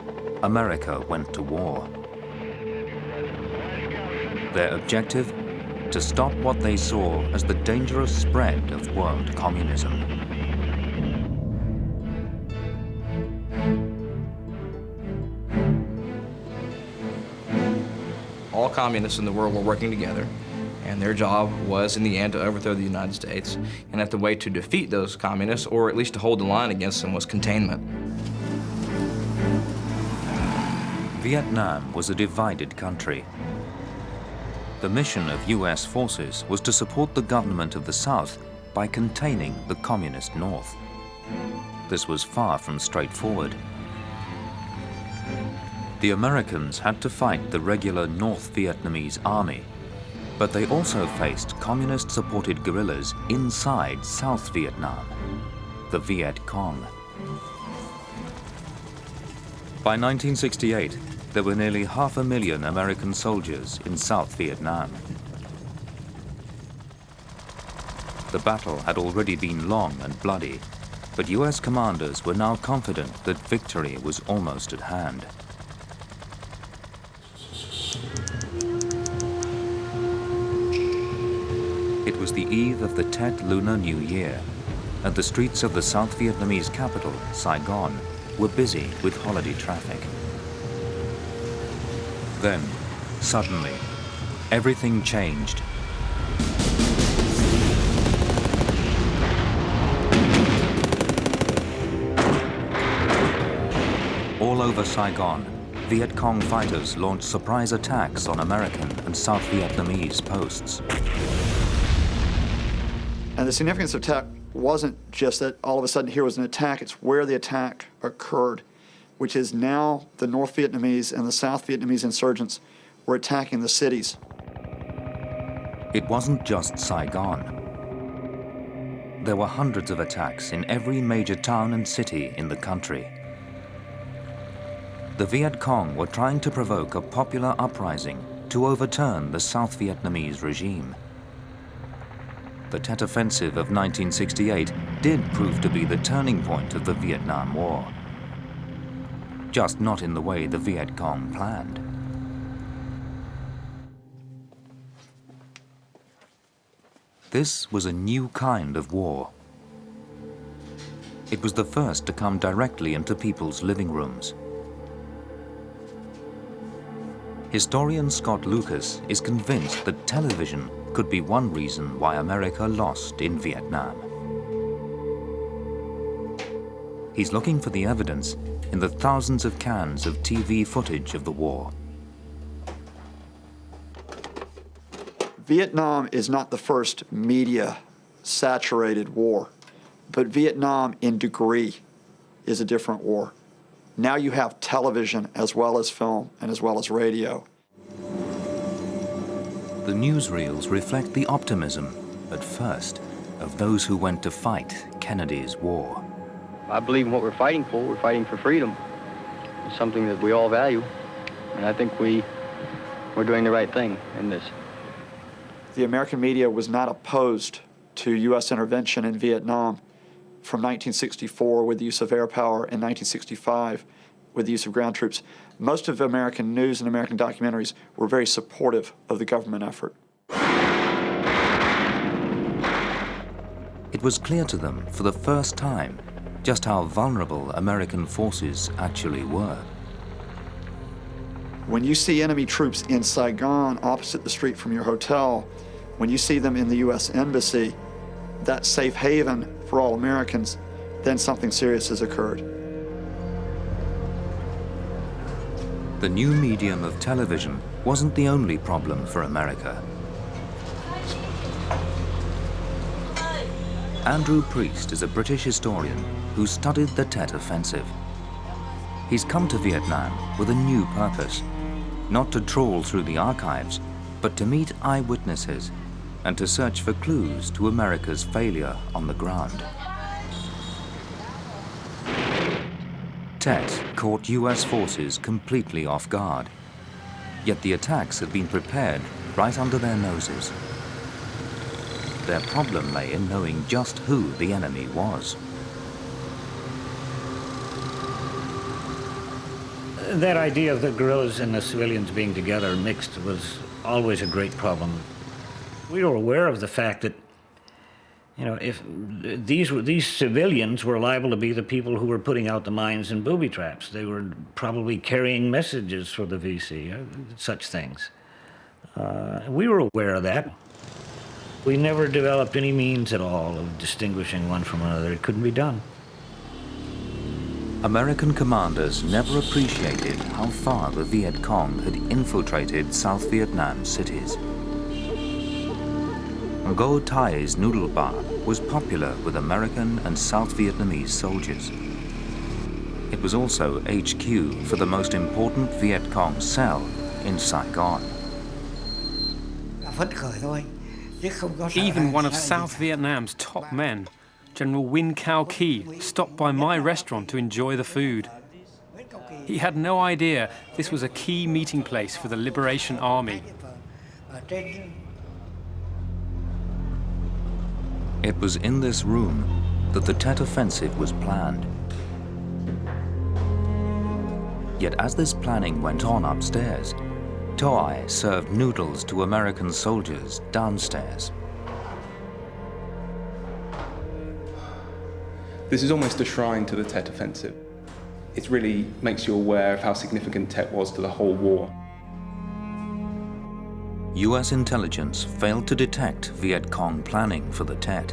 America went to war. Their objective? To stop what they saw as the dangerous spread of world communism. All communists in the world were working together, and their job was, in the end, to overthrow the United States. And that the way to defeat those communists, or at least to hold the line against them, was containment. Vietnam was a divided country. The mission of US forces was to support the government of the South by containing the communist North. This was far from straightforward. The Americans had to fight the regular North Vietnamese army, but they also faced communist-supported guerrillas inside South Vietnam, the Viet Cong. By 1968, there were nearly 500,000 American soldiers in South Vietnam. The battle had already been long and bloody, but US commanders were now confident that victory was almost at hand. It was the eve of the Tet Lunar New Year, and the streets of the South Vietnamese capital, Saigon, were busy with holiday traffic. Then, Suddenly, everything changed. All over Saigon, Viet Cong fighters launched surprise attacks on American and South Vietnamese posts. And the significance of attack wasn't just that all of a sudden here was an attack, it's where the attack occurred, which is now the North Vietnamese and the South Vietnamese insurgents were attacking the cities. It wasn't just Saigon. There were hundreds of attacks in every major town and city in the country. The Viet Cong were trying to provoke a popular uprising to overturn the South Vietnamese regime. The Tet Offensive of 1968 did prove to be the turning point of the Vietnam War. Just not in the way the Viet Cong planned. This was a new kind of war. It was the first to come directly into people's living rooms. Historian Scott Lucas is convinced that television could be one reason why America lost in Vietnam. He's looking for the evidence in the thousands of cans of TV footage of the war. Vietnam is not the first media-saturated war, but Vietnam in degree is a different war. Now you have television as well as film and as well as radio. The newsreels reflect the optimism, at first, of those who went to fight Kennedy's war. I believe in what we're fighting for. We're fighting for freedom. It's something that we all value, and I think we're doing the right thing in this. The American media was not opposed to U.S. intervention in Vietnam from 1964 with the use of air power and 1965 with the use of ground troops. Most of American news and American documentaries were very supportive of the government effort. It was clear to them for the first time just how vulnerable American forces actually were. When you see enemy troops in Saigon opposite the street from your hotel, when you see them in the U.S. Embassy, that safe haven for all Americans, then something serious has occurred. The new medium of television wasn't the only problem for America. Andrew Priest is a British historian who studied the Tet Offensive. He's come to Vietnam with a new purpose, not to trawl through the archives, but to meet eyewitnesses and to search for clues to America's failure on the ground. Tet caught US forces completely off guard, yet the attacks had been prepared right under their noses. Their problem lay in knowing just who the enemy was. That idea of the guerrillas and the civilians being together mixed was always a great problem. We were aware of the fact that, you know, if these civilians were liable to be the people who were putting out the mines and booby traps. They were probably carrying messages for the VC, such things. We were aware of that. We never developed any means at all of distinguishing one from another. It couldn't be done. American commanders never appreciated how far the Viet Cong had infiltrated South Vietnam cities. Ngo Thai's noodle bar was popular with American and South Vietnamese soldiers. It was also HQ for the most important Viet Cong cell in Saigon. Even one of South Vietnam's top men, General Win Cao Ki, stopped by my restaurant to enjoy the food. He had no idea this was a key meeting place for the Liberation Army. It was in this room that the Tet Offensive was planned. Yet as this planning went on upstairs, Toi served noodles to American soldiers downstairs. This is almost a shrine to the Tet Offensive. It really makes you aware of how significant Tet was to the whole war. US intelligence failed to detect Viet Cong planning for the Tet.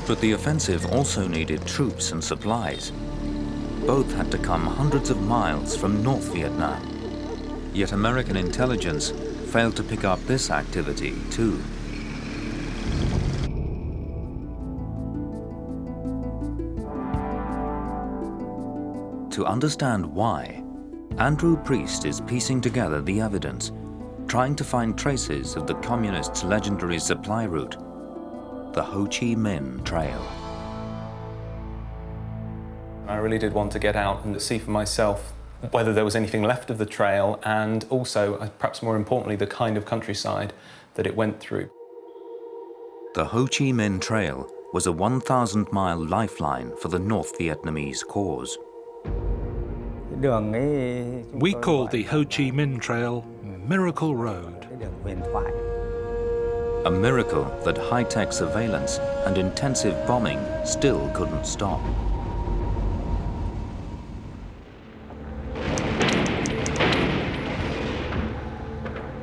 But the offensive also needed troops and supplies. Both had to come hundreds of miles from North Vietnam. Yet American intelligence failed to pick up this activity too. To understand why, Andrew Priest is piecing together the evidence, trying to find traces of the Communists' legendary supply route, the Ho Chi Minh Trail. I really did want to get out and see for myself whether there was anything left of the trail, and also, perhaps more importantly, the kind of countryside that it went through. The Ho Chi Minh Trail was a 1,000-mile lifeline for the North Vietnamese cause. We called the Ho Chi Minh Trail Miracle Road. A miracle that high-tech surveillance and intensive bombing still couldn't stop.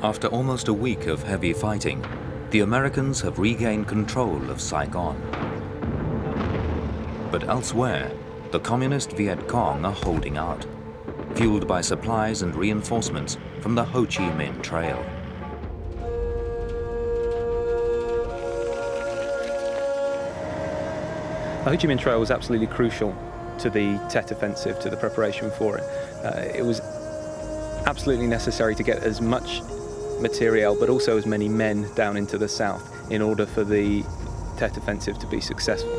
After almost a week of heavy fighting, the Americans have regained control of Saigon. But elsewhere, the Communist Viet Cong are holding out, fueled by supplies and reinforcements from the Ho Chi Minh Trail. The Ho Chi Minh Trail was absolutely crucial to the Tet Offensive, to the preparation for it. It was absolutely necessary to get as much materiel, but also as many men down into the south in order for the Tet Offensive to be successful.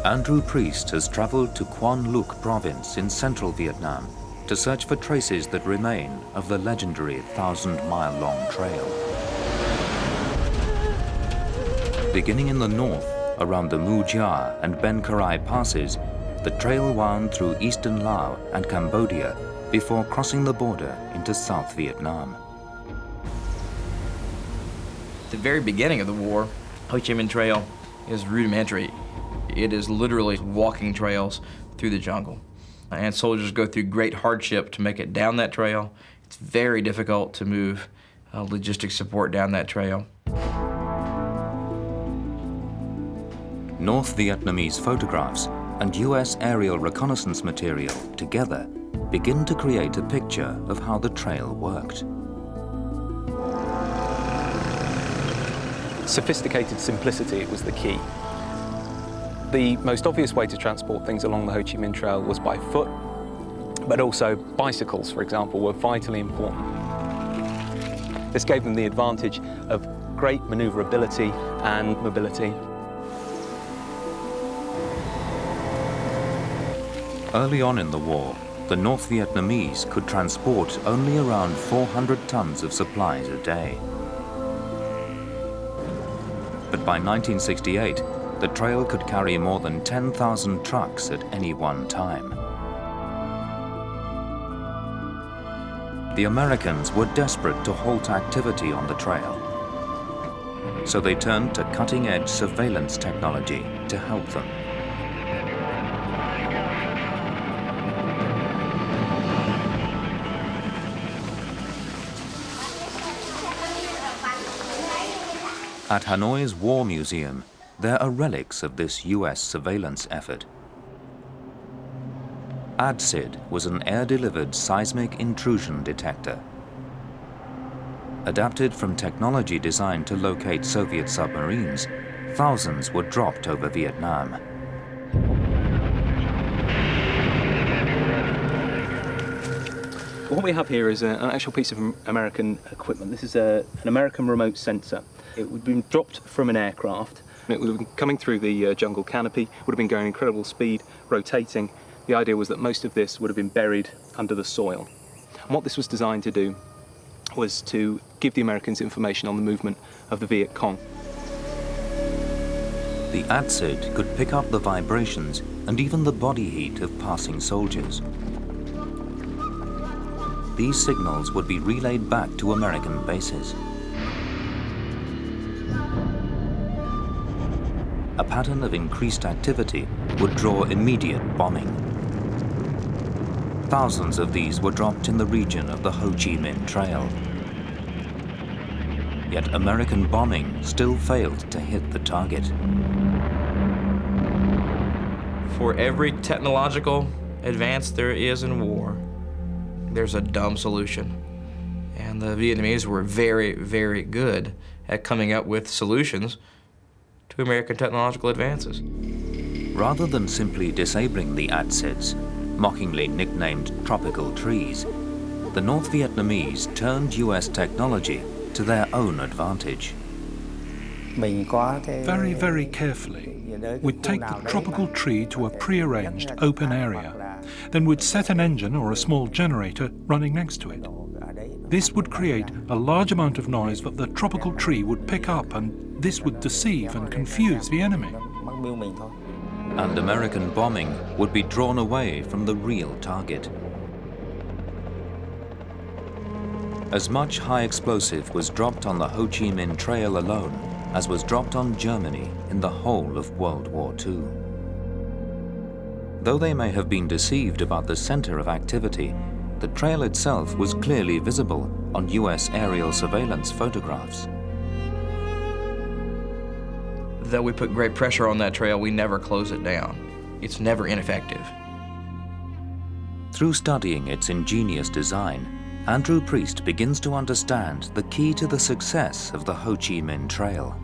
Andrew Priest has traveled to Quan Luc province in central Vietnam to search for traces that remain of the legendary 1,000-mile-long trail. Beginning in the north, around the Mu Gia and Ben Karai passes, the trail wound through eastern Laos and Cambodia before crossing the border into South Vietnam. At the very beginning of the war, Ho Chi Minh Trail is rudimentary. It is literally walking trails through the jungle. And soldiers go through great hardship to make it down that trail. It's very difficult to move logistic support down that trail. North Vietnamese photographs and US aerial reconnaissance material together begin to create a picture of how the trail worked. Sophisticated simplicity was the key. The most obvious way to transport things along the Ho Chi Minh Trail was by foot, but also bicycles, for example, were vitally important. This gave them the advantage of great maneuverability and mobility. Early on in the war, the North Vietnamese could transport only around 400 tons of supplies a day. But by 1968, the trail could carry more than 10,000 trucks at any one time. The Americans were desperate to halt activity on the trail, so they turned to cutting-edge surveillance technology to help them. At Hanoi's War Museum, there are relics of this US surveillance effort. ADSID was an air-delivered seismic intrusion detector. Adapted from technology designed to locate Soviet submarines, thousands were dropped over Vietnam. What we have here is an actual piece of American equipment. This is an American remote sensor. It would have been dropped from an aircraft. It would have been coming through the jungle canopy, would have been going incredible speed, rotating. The idea was that most of this would have been buried under the soil. And what this was designed to do was to give the Americans information on the movement of the Viet Cong. The ADSID could pick up the vibrations and even the body heat of passing soldiers. These signals would be relayed back to American bases. a pattern of increased activity would draw immediate bombing. Thousands of these were dropped in the region of the Ho Chi Minh Trail. Yet American bombing still failed to hit the target. For every technological advance there is in war, there's a dumb solution. And the Vietnamese were very, very good at coming up with solutions to American technological advances. Rather than simply disabling the ATSIDs, mockingly nicknamed tropical trees, the North Vietnamese turned US technology to their own advantage. Very, very carefully, we'd take the tropical tree to a pre-arranged open area, then we'd set an engine or a small generator running next to it. This would create a large amount of noise that the tropical tree would pick up, and this would deceive and confuse the enemy. And American bombing would be drawn away from the real target. As much high explosive was dropped on the Ho Chi Minh Trail alone as was dropped on Germany in the whole of World War II. Though they may have been deceived about the center of activity, the trail itself was clearly visible on US aerial surveillance photographs. Though we put great pressure on that trail, we never close it down. It's never ineffective. Through studying its ingenious design, Andrew Priest begins to understand the key to the success of the Ho Chi Minh Trail.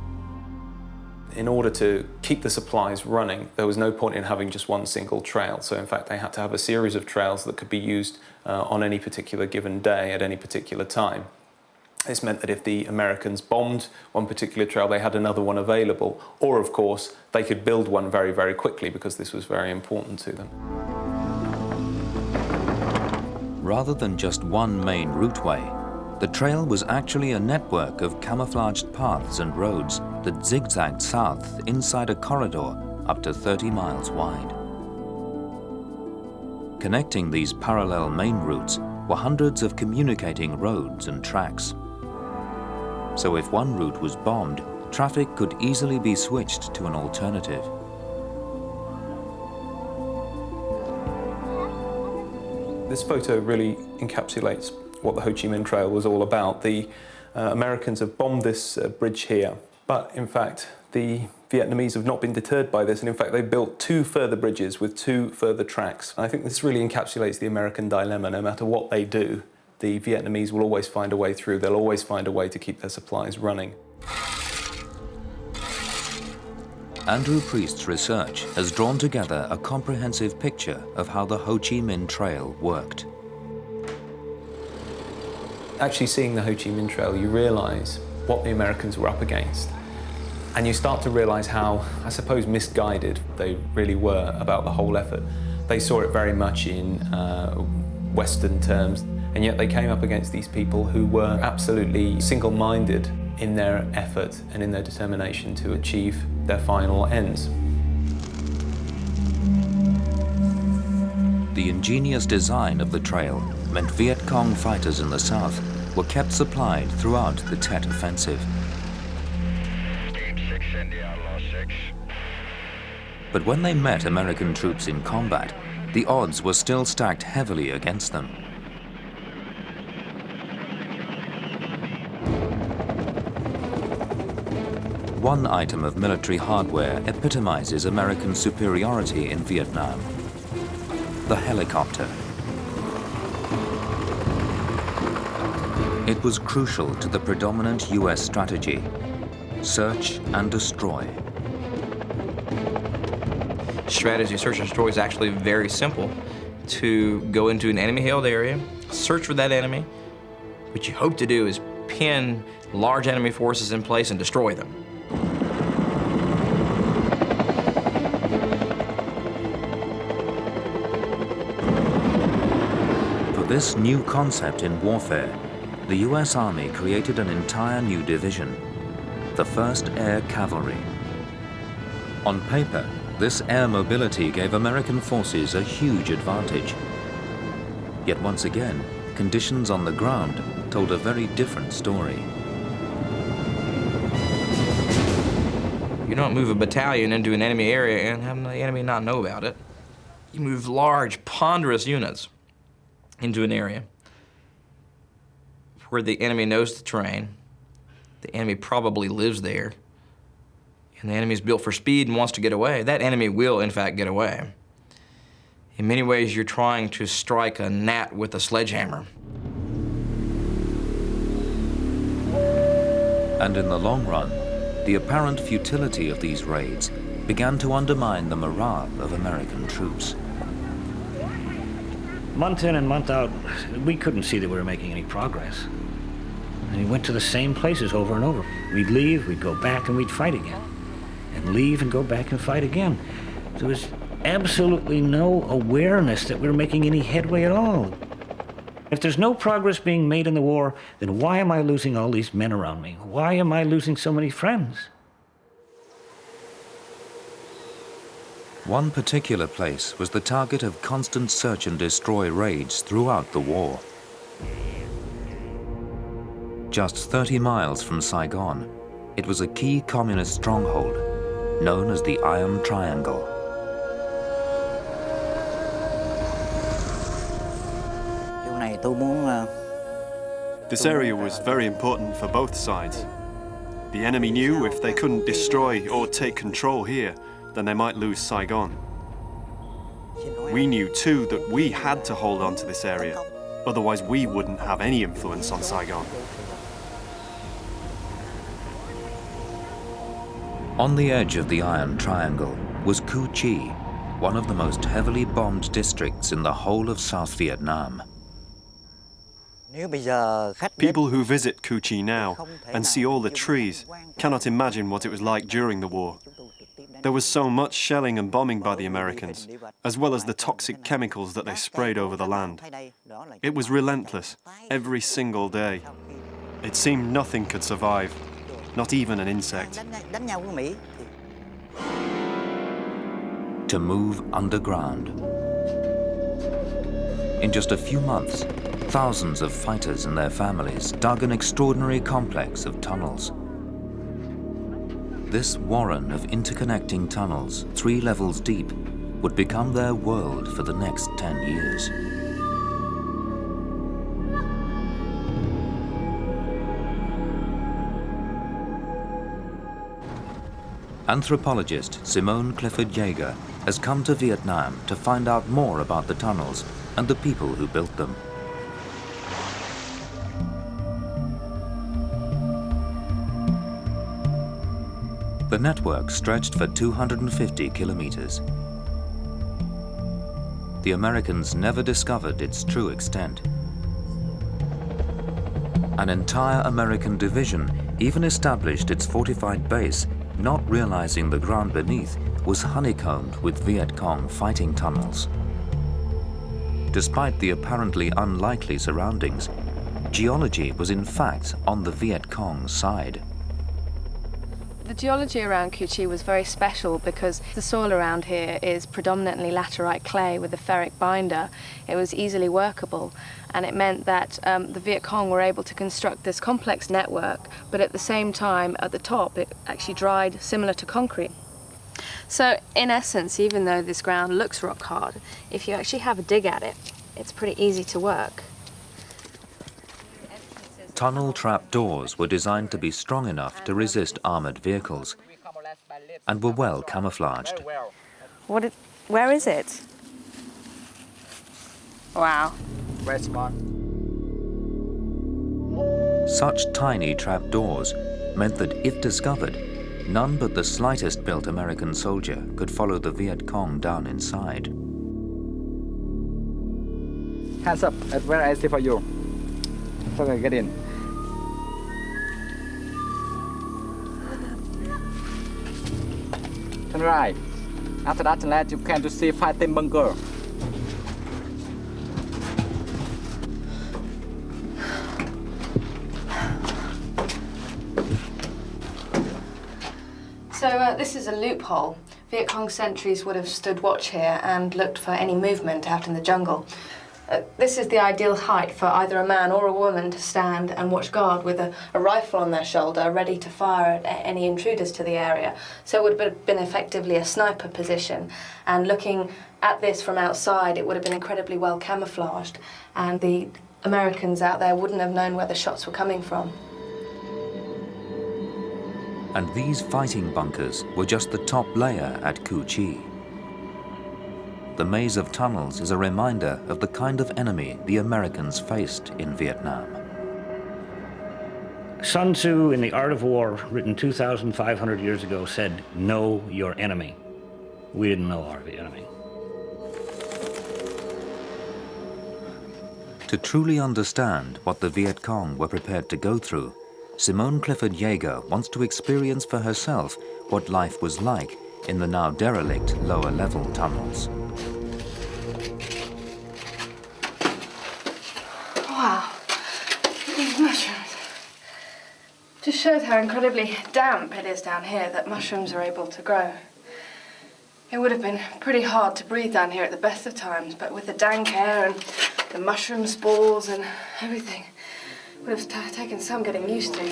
In order to keep the supplies running, there was no point in having just one single trail. So in fact, they had to have a series of trails that could be used on any particular given day at any particular time. This meant that if the Americans bombed one particular trail, they had another one available. Or, of course, they could build one very, very quickly because this was very important to them. Rather than just one main routeway, the trail was actually a network of camouflaged paths and roads that zigzagged south inside a corridor up to 30 miles wide. Connecting these parallel main routes were hundreds of communicating roads and tracks. So if one route was bombed, traffic could easily be switched to an alternative. This photo really encapsulates what the Ho Chi Minh Trail was all about. The Americans have bombed this bridge here, but in fact the Vietnamese have not been deterred by this, and in fact they built 2 further bridges with 2 further tracks. And I think this really encapsulates the American dilemma. No matter what they do, the Vietnamese will always find a way through. They'll always find a way to keep their supplies running. Andrew Priest's research has drawn together a comprehensive picture of how the Ho Chi Minh Trail worked. Actually seeing the Ho Chi Minh Trail, you realise what the Americans were up against. And you start to realise how, I suppose, misguided they really were about the whole effort. They saw it very much in Western terms, and yet they came up against these people who were absolutely single-minded in their effort and in their determination to achieve their final ends. The ingenious design of the trail meant Viet Cong fighters in the south were kept supplied throughout the Tet Offensive. But when they met American troops in combat, the odds were still stacked heavily against them. One item of military hardware epitomizes American superiority in Vietnam: the helicopter. It was crucial to the predominant US strategy: search and destroy. Strategy search and destroy is actually very simple. To go into an enemy-held area, search for that enemy. What you hope to do is pin large enemy forces in place and destroy them. For this new concept in warfare, the US Army created an entire new division, the 1st Air Cavalry. On paper, this air mobility gave American forces a huge advantage. Yet once again, conditions on the ground told a very different story. You don't move a battalion into an enemy area and have the enemy not know about it. You move large, ponderous units into an area where the enemy knows the terrain, the enemy probably lives there, and the enemy's built for speed and wants to get away. That enemy will, in fact, get away. In many ways, you're trying to strike a gnat with a sledgehammer. And in the long run, the apparent futility of these raids began to undermine the morale of American troops. Month in and month out, we couldn't see that we were making any progress. And we went to the same places over and over. We'd leave, we'd go back, and we'd fight again. And leave and go back and fight again. There was absolutely no awareness that we were making any headway at all. If there's no progress being made in the war, then why am I losing all these men around me? Why am I losing so many friends? One particular place was the target of constant search and destroy raids throughout the war. Just 30 miles from Saigon, it was a key communist stronghold known as the Iron Triangle. This area was very important for both sides. The enemy knew if they couldn't destroy or take control here, then they might lose Saigon. We knew too that we had to hold on to this area, otherwise we wouldn't have any influence on Saigon. On the edge of the Iron Triangle was Cu Chi, one of the most heavily bombed districts in the whole of South Vietnam. People who visit Cu Chi now and see all the trees cannot imagine what it was like during the war. There was so much shelling and bombing by the Americans, as well as the toxic chemicals that they sprayed over the land. It was relentless, every single day. It seemed nothing could survive, not even an insect. To move underground. In just a few months, thousands of fighters and their families dug an extraordinary complex of tunnels. This warren of interconnecting tunnels, 3 levels deep, would become their world for the next 10 years. Anthropologist Simone Clifford Yeager has come to Vietnam to find out more about the tunnels and the people who built them. The network stretched for 250 kilometers. The Americans never discovered its true extent. An entire American division even established its fortified base, not realizing the ground beneath was honeycombed with Viet Cong fighting tunnels. Despite the apparently unlikely surroundings, geology was in fact on the Viet Cong side. The geology around Cu Chi was very special because the soil around here is predominantly laterite clay with a ferric binder. It was easily workable, and it meant that the Viet Cong were able to construct this complex network, but at the same time, at the top, it actually dried similar to concrete. So, in essence, even though this ground looks rock hard, if you actually have a dig at it, it's pretty easy to work. Tunnel trap doors were designed to be strong enough to resist armored vehicles and were well camouflaged. Where is it? Wow. Very small. Such tiny trap doors meant that if discovered, none but the slightest built American soldier could follow the Viet Cong down inside. Hands up, that's where I see for you. So get in. Turn right. After that, turn left, you can to see fighting bunker. So this is a loophole. Viet Cong sentries would have stood watch here and looked for any movement out in the jungle. This is the ideal height for either a man or a woman to stand and watch guard with a rifle on their shoulder, ready to fire at any intruders to the area. So it would have been effectively a sniper position. And looking at this from outside, it would have been incredibly well camouflaged. And the Americans out there wouldn't have known where the shots were coming from. And these fighting bunkers were just the top layer at Cu Chi. The maze of tunnels is a reminder of the kind of enemy the Americans faced in Vietnam. Sun Tzu, in The Art of War, written 2,500 years ago, said, "Know your enemy." We didn't know our enemy. To truly understand what the Viet Cong were prepared to go through, Simone Clifford Yeager wants to experience for herself what life was like in the now derelict lower-level tunnels. Wow, these mushrooms. Just shows how incredibly damp it is down here that mushrooms are able to grow. It would have been pretty hard to breathe down here at the best of times, but with the dank air and the mushroom spores and everything, it would have taken some getting used to.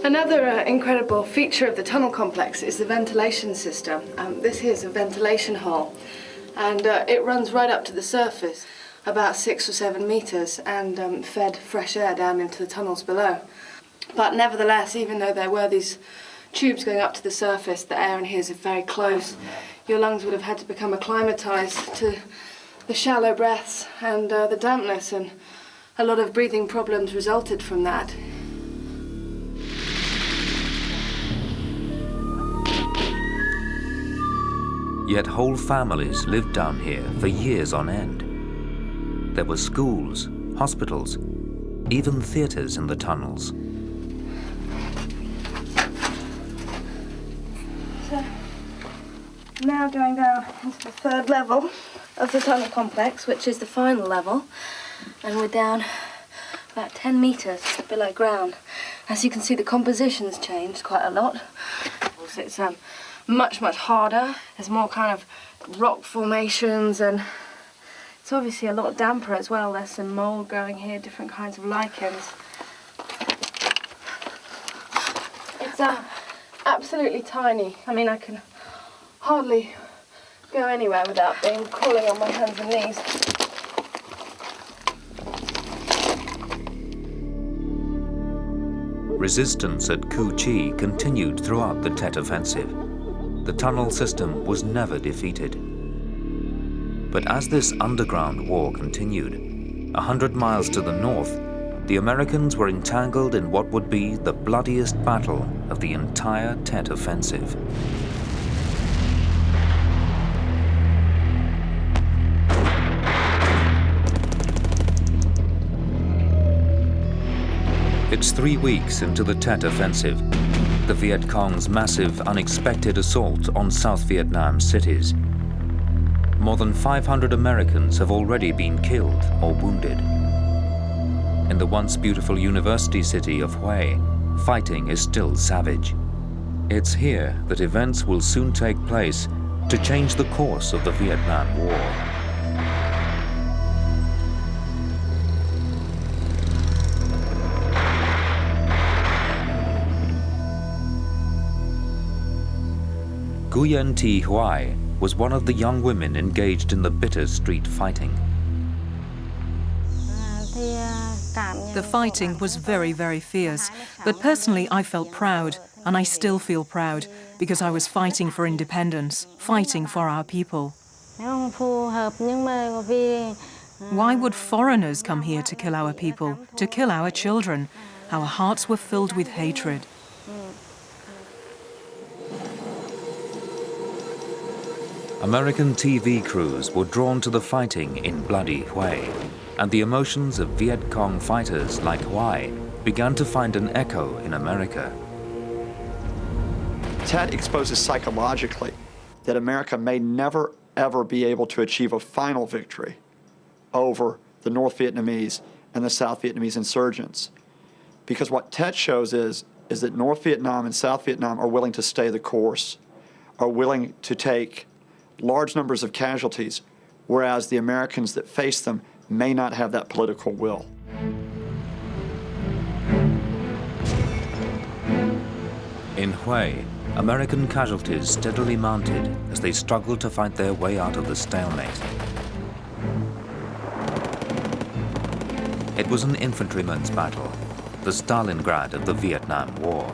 Another incredible feature of the tunnel complex is the ventilation system. This here is a ventilation hole, and it runs right up to the surface, about 6 or 7 meters, and fed fresh air down into the tunnels below. But nevertheless, even though there were these tubes going up to the surface, the air in here is very close. Your lungs would have had to become acclimatized to the shallow breaths and the dampness, and a lot of breathing problems resulted from that. Yet whole families lived down here for years on end. There were schools, hospitals, even theaters in the tunnels. So, now going down into the 3rd level of the tunnel complex, which is the final level, and we're down about 10 meters below ground. As you can see, the composition's changed quite a lot. It's much harder. There's more kind of rock formations, and it's obviously a lot damper as well. There's some mold growing here, different kinds of lichens. It's absolutely tiny. I mean, I can hardly go anywhere without being crawling on my hands and knees. Resistance at Cu Chi continued throughout the Tet Offensive. The tunnel system was never defeated. But as this underground war continued, 100 miles to the north, the Americans were entangled in what would be the bloodiest battle of the entire Tet Offensive. It's 3 weeks into the Tet Offensive, the Viet Cong's massive, unexpected assault on South Vietnam cities. More than 500 Americans have already been killed or wounded. In the once beautiful university city of Hue, fighting is still savage. It's here that events will soon take place to change the course of the Vietnam War. Nguyen Thi Huai was one of the young women engaged in the bitter street fighting. The fighting was very fierce, but personally I felt proud, and I still feel proud, because I was fighting for independence, fighting for our people. Why would foreigners come here to kill our people, to kill our children? Our hearts were filled with hatred. American TV crews were drawn to the fighting in bloody Hue, and the emotions of Viet Cong fighters like Huai began to find an echo in America. Tet exposes psychologically that America may never, ever be able to achieve a final victory over the North Vietnamese and the South Vietnamese insurgents. Because what Tet shows is is that North Vietnam and South Vietnam are willing to stay the course, are willing to take large numbers of casualties, whereas the Americans that face them may not have that political will. In Hue, American casualties steadily mounted as they struggled to fight their way out of the stalemate. It was an infantryman's battle, the Stalingrad of the Vietnam War.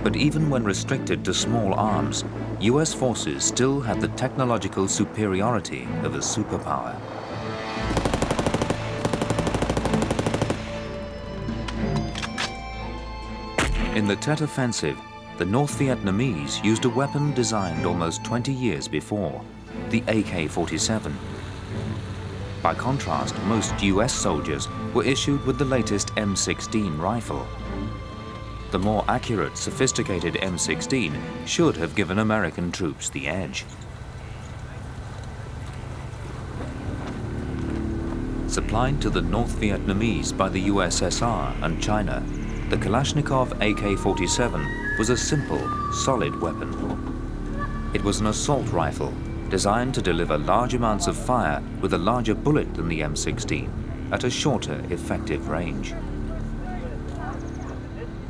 But even when restricted to small arms, US forces still had the technological superiority of a superpower. In the Tet Offensive, the North Vietnamese used a weapon designed almost 20 years before, the AK-47. By contrast, most US soldiers were issued with the latest M16 rifle. The more accurate, sophisticated M16 should have given American troops the edge. Supplied to the North Vietnamese by the USSR and China, the Kalashnikov AK-47 was a simple, solid weapon. It was an assault rifle designed to deliver large amounts of fire with a larger bullet than the M16 at a shorter, effective range.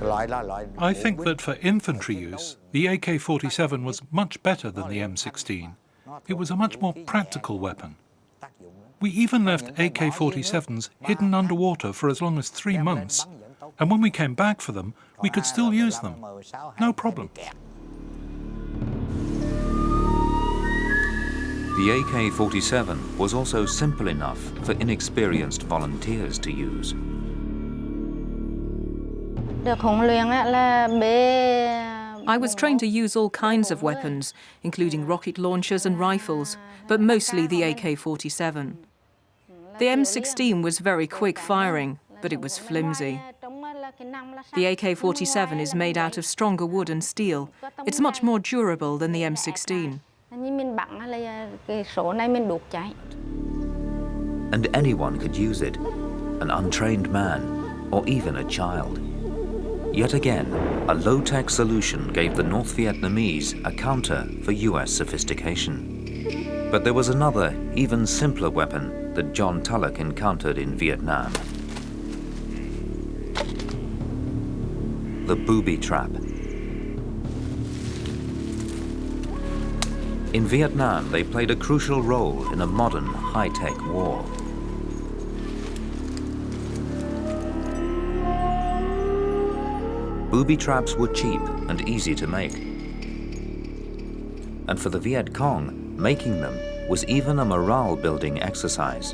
I think that for infantry use, the AK-47 was much better than the M16. It was a much more practical weapon. We even left AK-47s hidden underwater for as long as 3 months, and when we came back for them, we could still use them. No problem. The AK-47 was also simple enough for inexperienced volunteers to use. I was trained to use all kinds of weapons, including rocket launchers and rifles, but mostly the AK-47. The M16 was very quick firing, but it was flimsy. The AK-47 is made out of stronger wood and steel. It's much more durable than the M16. And anyone could use it, an untrained man, or even a child. Yet again, a low-tech solution gave the North Vietnamese a counter for US sophistication. But there was another, even simpler weapon that John Tulloch encountered in Vietnam. The booby trap. In Vietnam, they played a crucial role in a modern, high-tech war. Booby traps were cheap and easy to make. And for the Viet Cong, making them was even a morale-building exercise.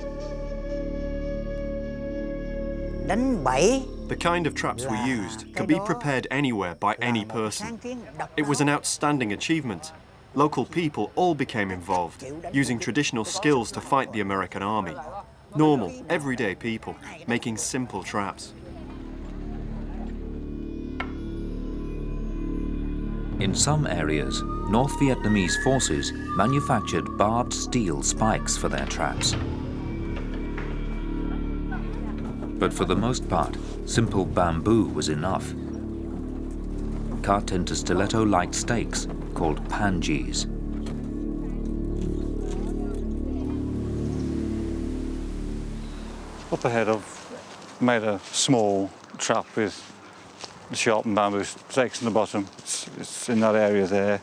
The kind of traps we used could be prepared anywhere by any person. It was an outstanding achievement. Local people all became involved, using traditional skills to fight the American army. Normal, everyday people, making simple traps. In some areas, North Vietnamese forces manufactured barbed steel spikes for their traps. But for the most part, simple bamboo was enough. Cut into stiletto-like stakes called pangees. Up ahead I've made a small trap with the sharpened bamboo stakes in the bottom. It's in that area there.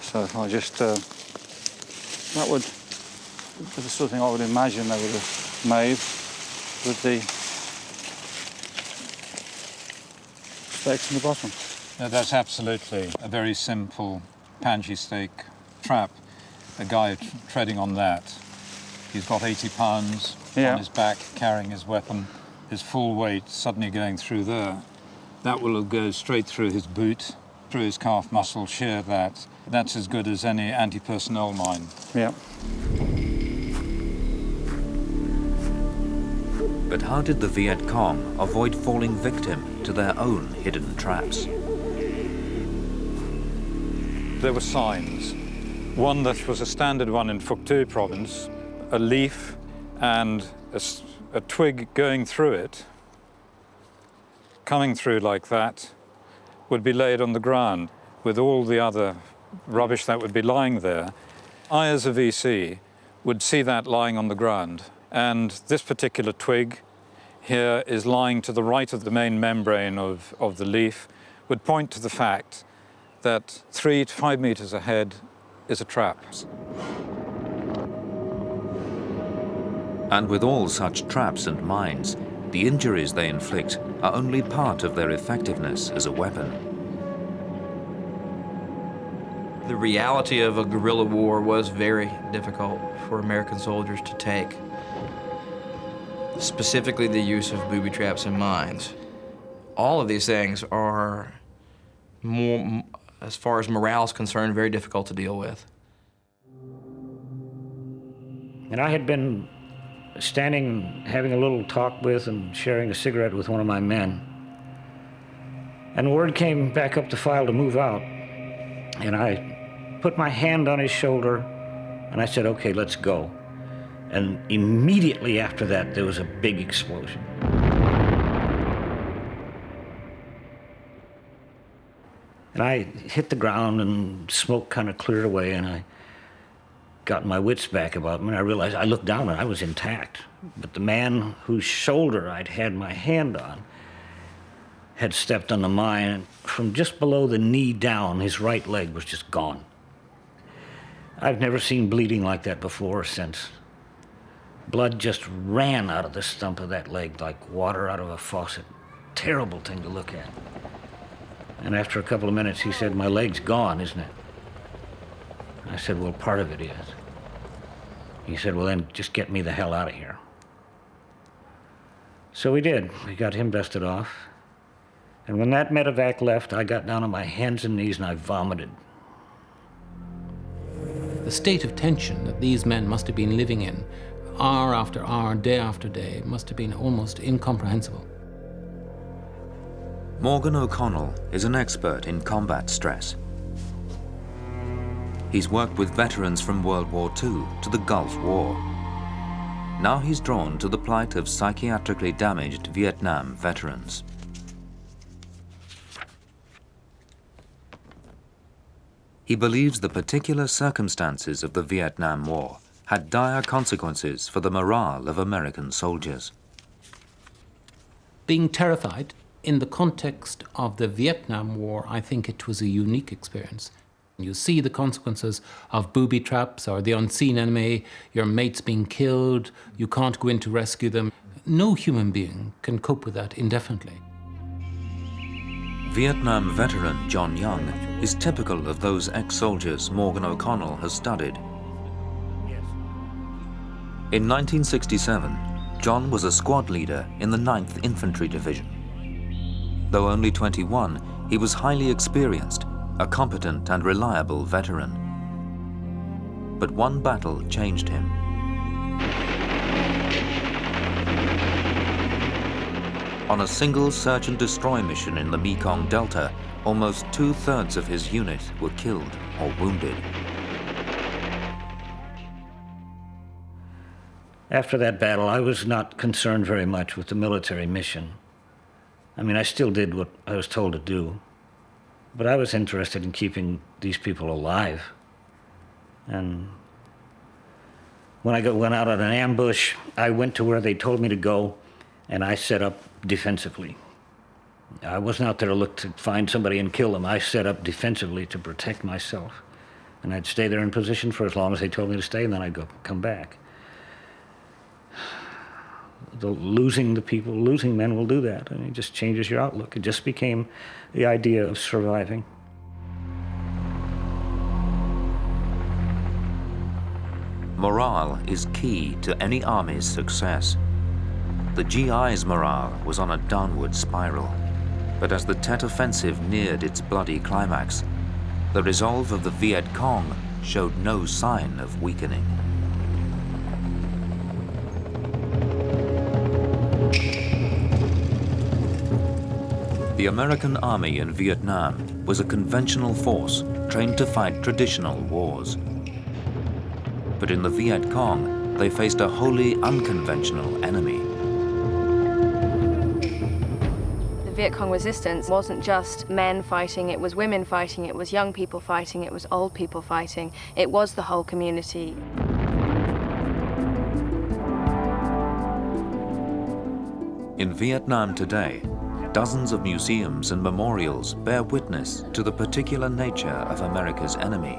So I just, that would be the sort of thing I would imagine they would have made with the stakes in the bottom. Yeah, that's absolutely a very simple pangee stake trap. A guy treading on that, he's got 80 pounds on his back carrying his weapon, his full weight suddenly going through there. That will go straight through his boot, through his calf muscle, shear that. That's as good as any anti-personnel mine. Yeah. But how did the Viet Cong avoid falling victim to their own hidden traps? There were signs. One that was a standard one in Phuoc Thu province, a leaf and a twig going through it coming through like that would be laid on the ground with all the other rubbish that would be lying there. I, as a VC, would see that lying on the ground, and this particular twig here is lying to the right of the main membrane of the leaf, would point to the fact that 3 to 5 meters ahead is a trap. And with all such traps and mines, the injuries they inflict are only part of their effectiveness as a weapon. The reality of a guerrilla war was very difficult for American soldiers to take. Specifically the use of booby traps and mines. All of these things are, more, as far as morale is concerned, very difficult to deal with. And I had been standing, having a little talk with and sharing a cigarette with one of my men. And word came back up the file to move out. And I put my hand on his shoulder and I said, okay, let's go. And immediately after that, there was a big explosion. And I hit the ground and smoke kind of cleared away, and I got my wits back about me, and I realized, I looked down and I was intact. But the man whose shoulder I'd had my hand on had stepped on the mine, and from just below the knee down, his right leg was just gone. I've never seen bleeding like that before or since. Blood just ran out of the stump of that leg like water out of a faucet. Terrible thing to look at. And after a couple of minutes, he said, my leg's gone, isn't it? I said, well, part of it is. He said, well, then just get me the hell out of here. So we did. We got him dusted off. And when that medevac left, I got down on my hands and knees and I vomited. The state of tension that these men must have been living in, hour after hour, day after day, must have been almost incomprehensible. Morgan O'Connell is an expert in combat stress. He's worked with veterans from World War II to the Gulf War. Now he's drawn to the plight of psychiatrically damaged Vietnam veterans. He believes the particular circumstances of the Vietnam War had dire consequences for the morale of American soldiers. Being terrified in the context of the Vietnam War, I think it was a unique experience. You see the consequences of booby traps or the unseen enemy, your mates being killed, you can't go in to rescue them. No human being can cope with that indefinitely. Vietnam veteran John Young is typical of those ex-soldiers Morgan O'Connell has studied. In 1967, John was a squad leader in the 9th Infantry Division. Though only 21, he was highly experienced, a competent and reliable veteran. But one battle changed him. On a single search and destroy mission in the Mekong Delta, almost 2/3 of his unit were killed or wounded. After that battle, I was not concerned very much with the military mission. I mean, I still did what I was told to do, but I was interested in keeping these people alive. And when I went out on an ambush, I went to where they told me to go, and I set up defensively. I wasn't out there to look to find somebody and kill them. I set up defensively to protect myself. And I'd stay there in position for as long as they told me to stay, and then I'd come back. Losing men will do that. I mean, it just changes your outlook. It just became the idea of surviving. Morale is key to any army's success. The GI's morale was on a downward spiral, but as the Tet Offensive neared its bloody climax, the resolve of the Viet Cong showed no sign of weakening. The American army in Vietnam was a conventional force trained to fight traditional wars. But in the Viet Cong, they faced a wholly unconventional enemy. The Viet Cong resistance wasn't just men fighting, it was women fighting, it was young people fighting, it was old people fighting. It was the whole community. In Vietnam today, dozens of museums and memorials bear witness to the particular nature of America's enemy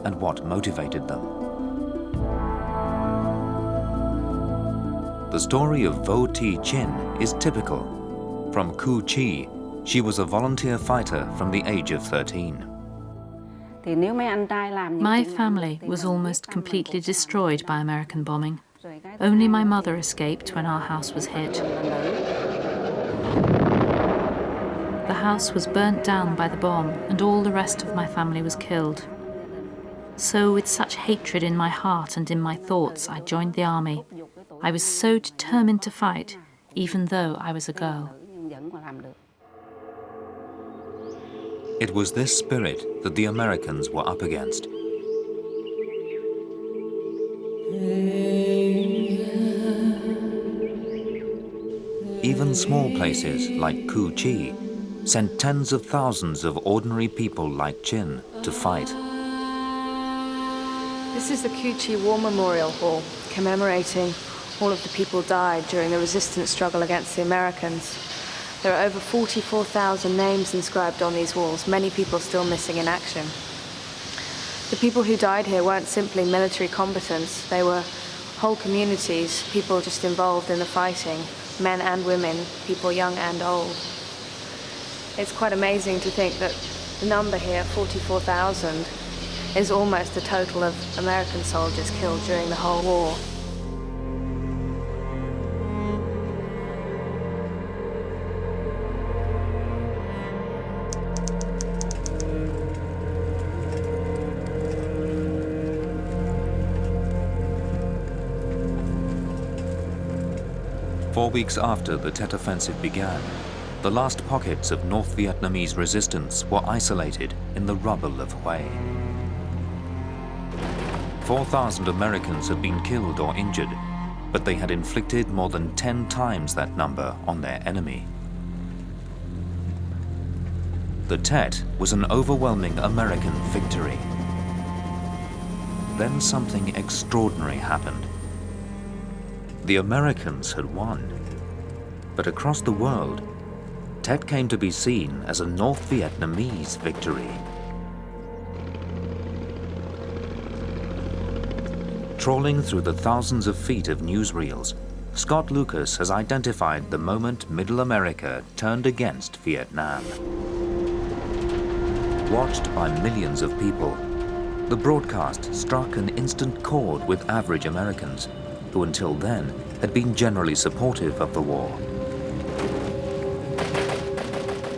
and what motivated them. The story of Vo Thi Chin is typical. From Cu Chi, she was a volunteer fighter from the age of 13. My family was almost completely destroyed by American bombing. Only my mother escaped when our house was hit. The house was burnt down by the bomb, and all the rest of my family was killed. So, with such hatred in my heart and in my thoughts, I joined the army. I was so determined to fight, even though I was a girl. It was this spirit that the Americans were up against. Even small places like Cu Chi sent tens of thousands of ordinary people like Chin to fight. This is the Cu Chi War Memorial Hall, commemorating all of the people died during the resistance struggle against the Americans. There are over 44,000 names inscribed on these walls, many people still missing in action. The people who died here weren't simply military combatants, they were whole communities, people just involved in the fighting, men and women, people young and old. It's quite amazing to think that the number here, 44,000, is almost the total of American soldiers killed during the whole war. Four weeks after the Tet Offensive began, the last pockets of North Vietnamese resistance were isolated in the rubble of Hue. 4,000 Americans had been killed or injured, but they had inflicted more than 10 times that number on their enemy. The Tet was an overwhelming American victory. Then something extraordinary happened. The Americans had won, but across the world, Tet came to be seen as a North Vietnamese victory. Trawling through the thousands of feet of newsreels, Scott Lucas has identified the moment Middle America turned against Vietnam. Watched by millions of people, the broadcast struck an instant chord with average Americans, who until then had been generally supportive of the war.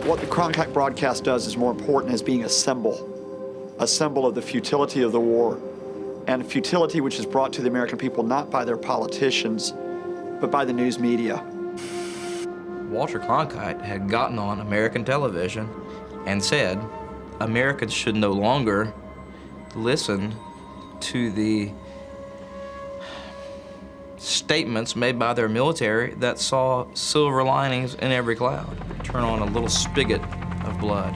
What the Cronkite broadcast does is more important as being a symbol of the futility of the war, and futility which is brought to the American people not by their politicians, but by the news media. Walter Cronkite had gotten on American television and said Americans should no longer listen to the statements made by their military that saw silver linings in every cloud. Turn on a little spigot of blood.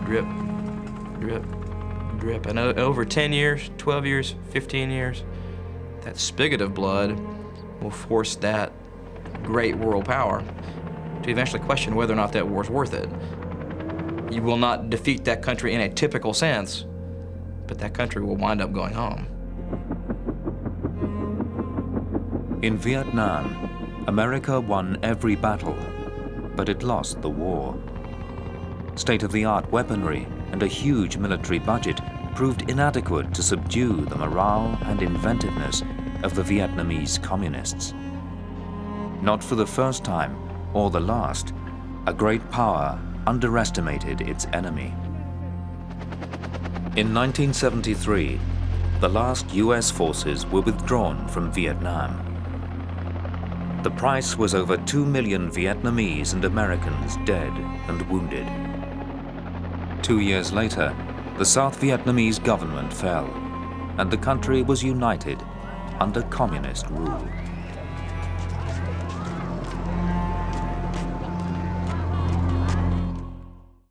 Drip, drip, drip. And over 10 years, 12 years, 15 years, that spigot of blood will force that great world power to eventually question whether or not that war's worth it. You will not defeat that country in a typical sense, but that country will wind up going home. In Vietnam, America won every battle, but it lost the war. State-of-the-art weaponry and a huge military budget proved inadequate to subdue the morale and inventiveness of the Vietnamese communists. Not for the first time, or the last, a great power underestimated its enemy. In 1973, the last US forces were withdrawn from Vietnam. The price was over 2 million Vietnamese and Americans dead and wounded. 2 years later, the South Vietnamese government fell, and the country was united under communist rule.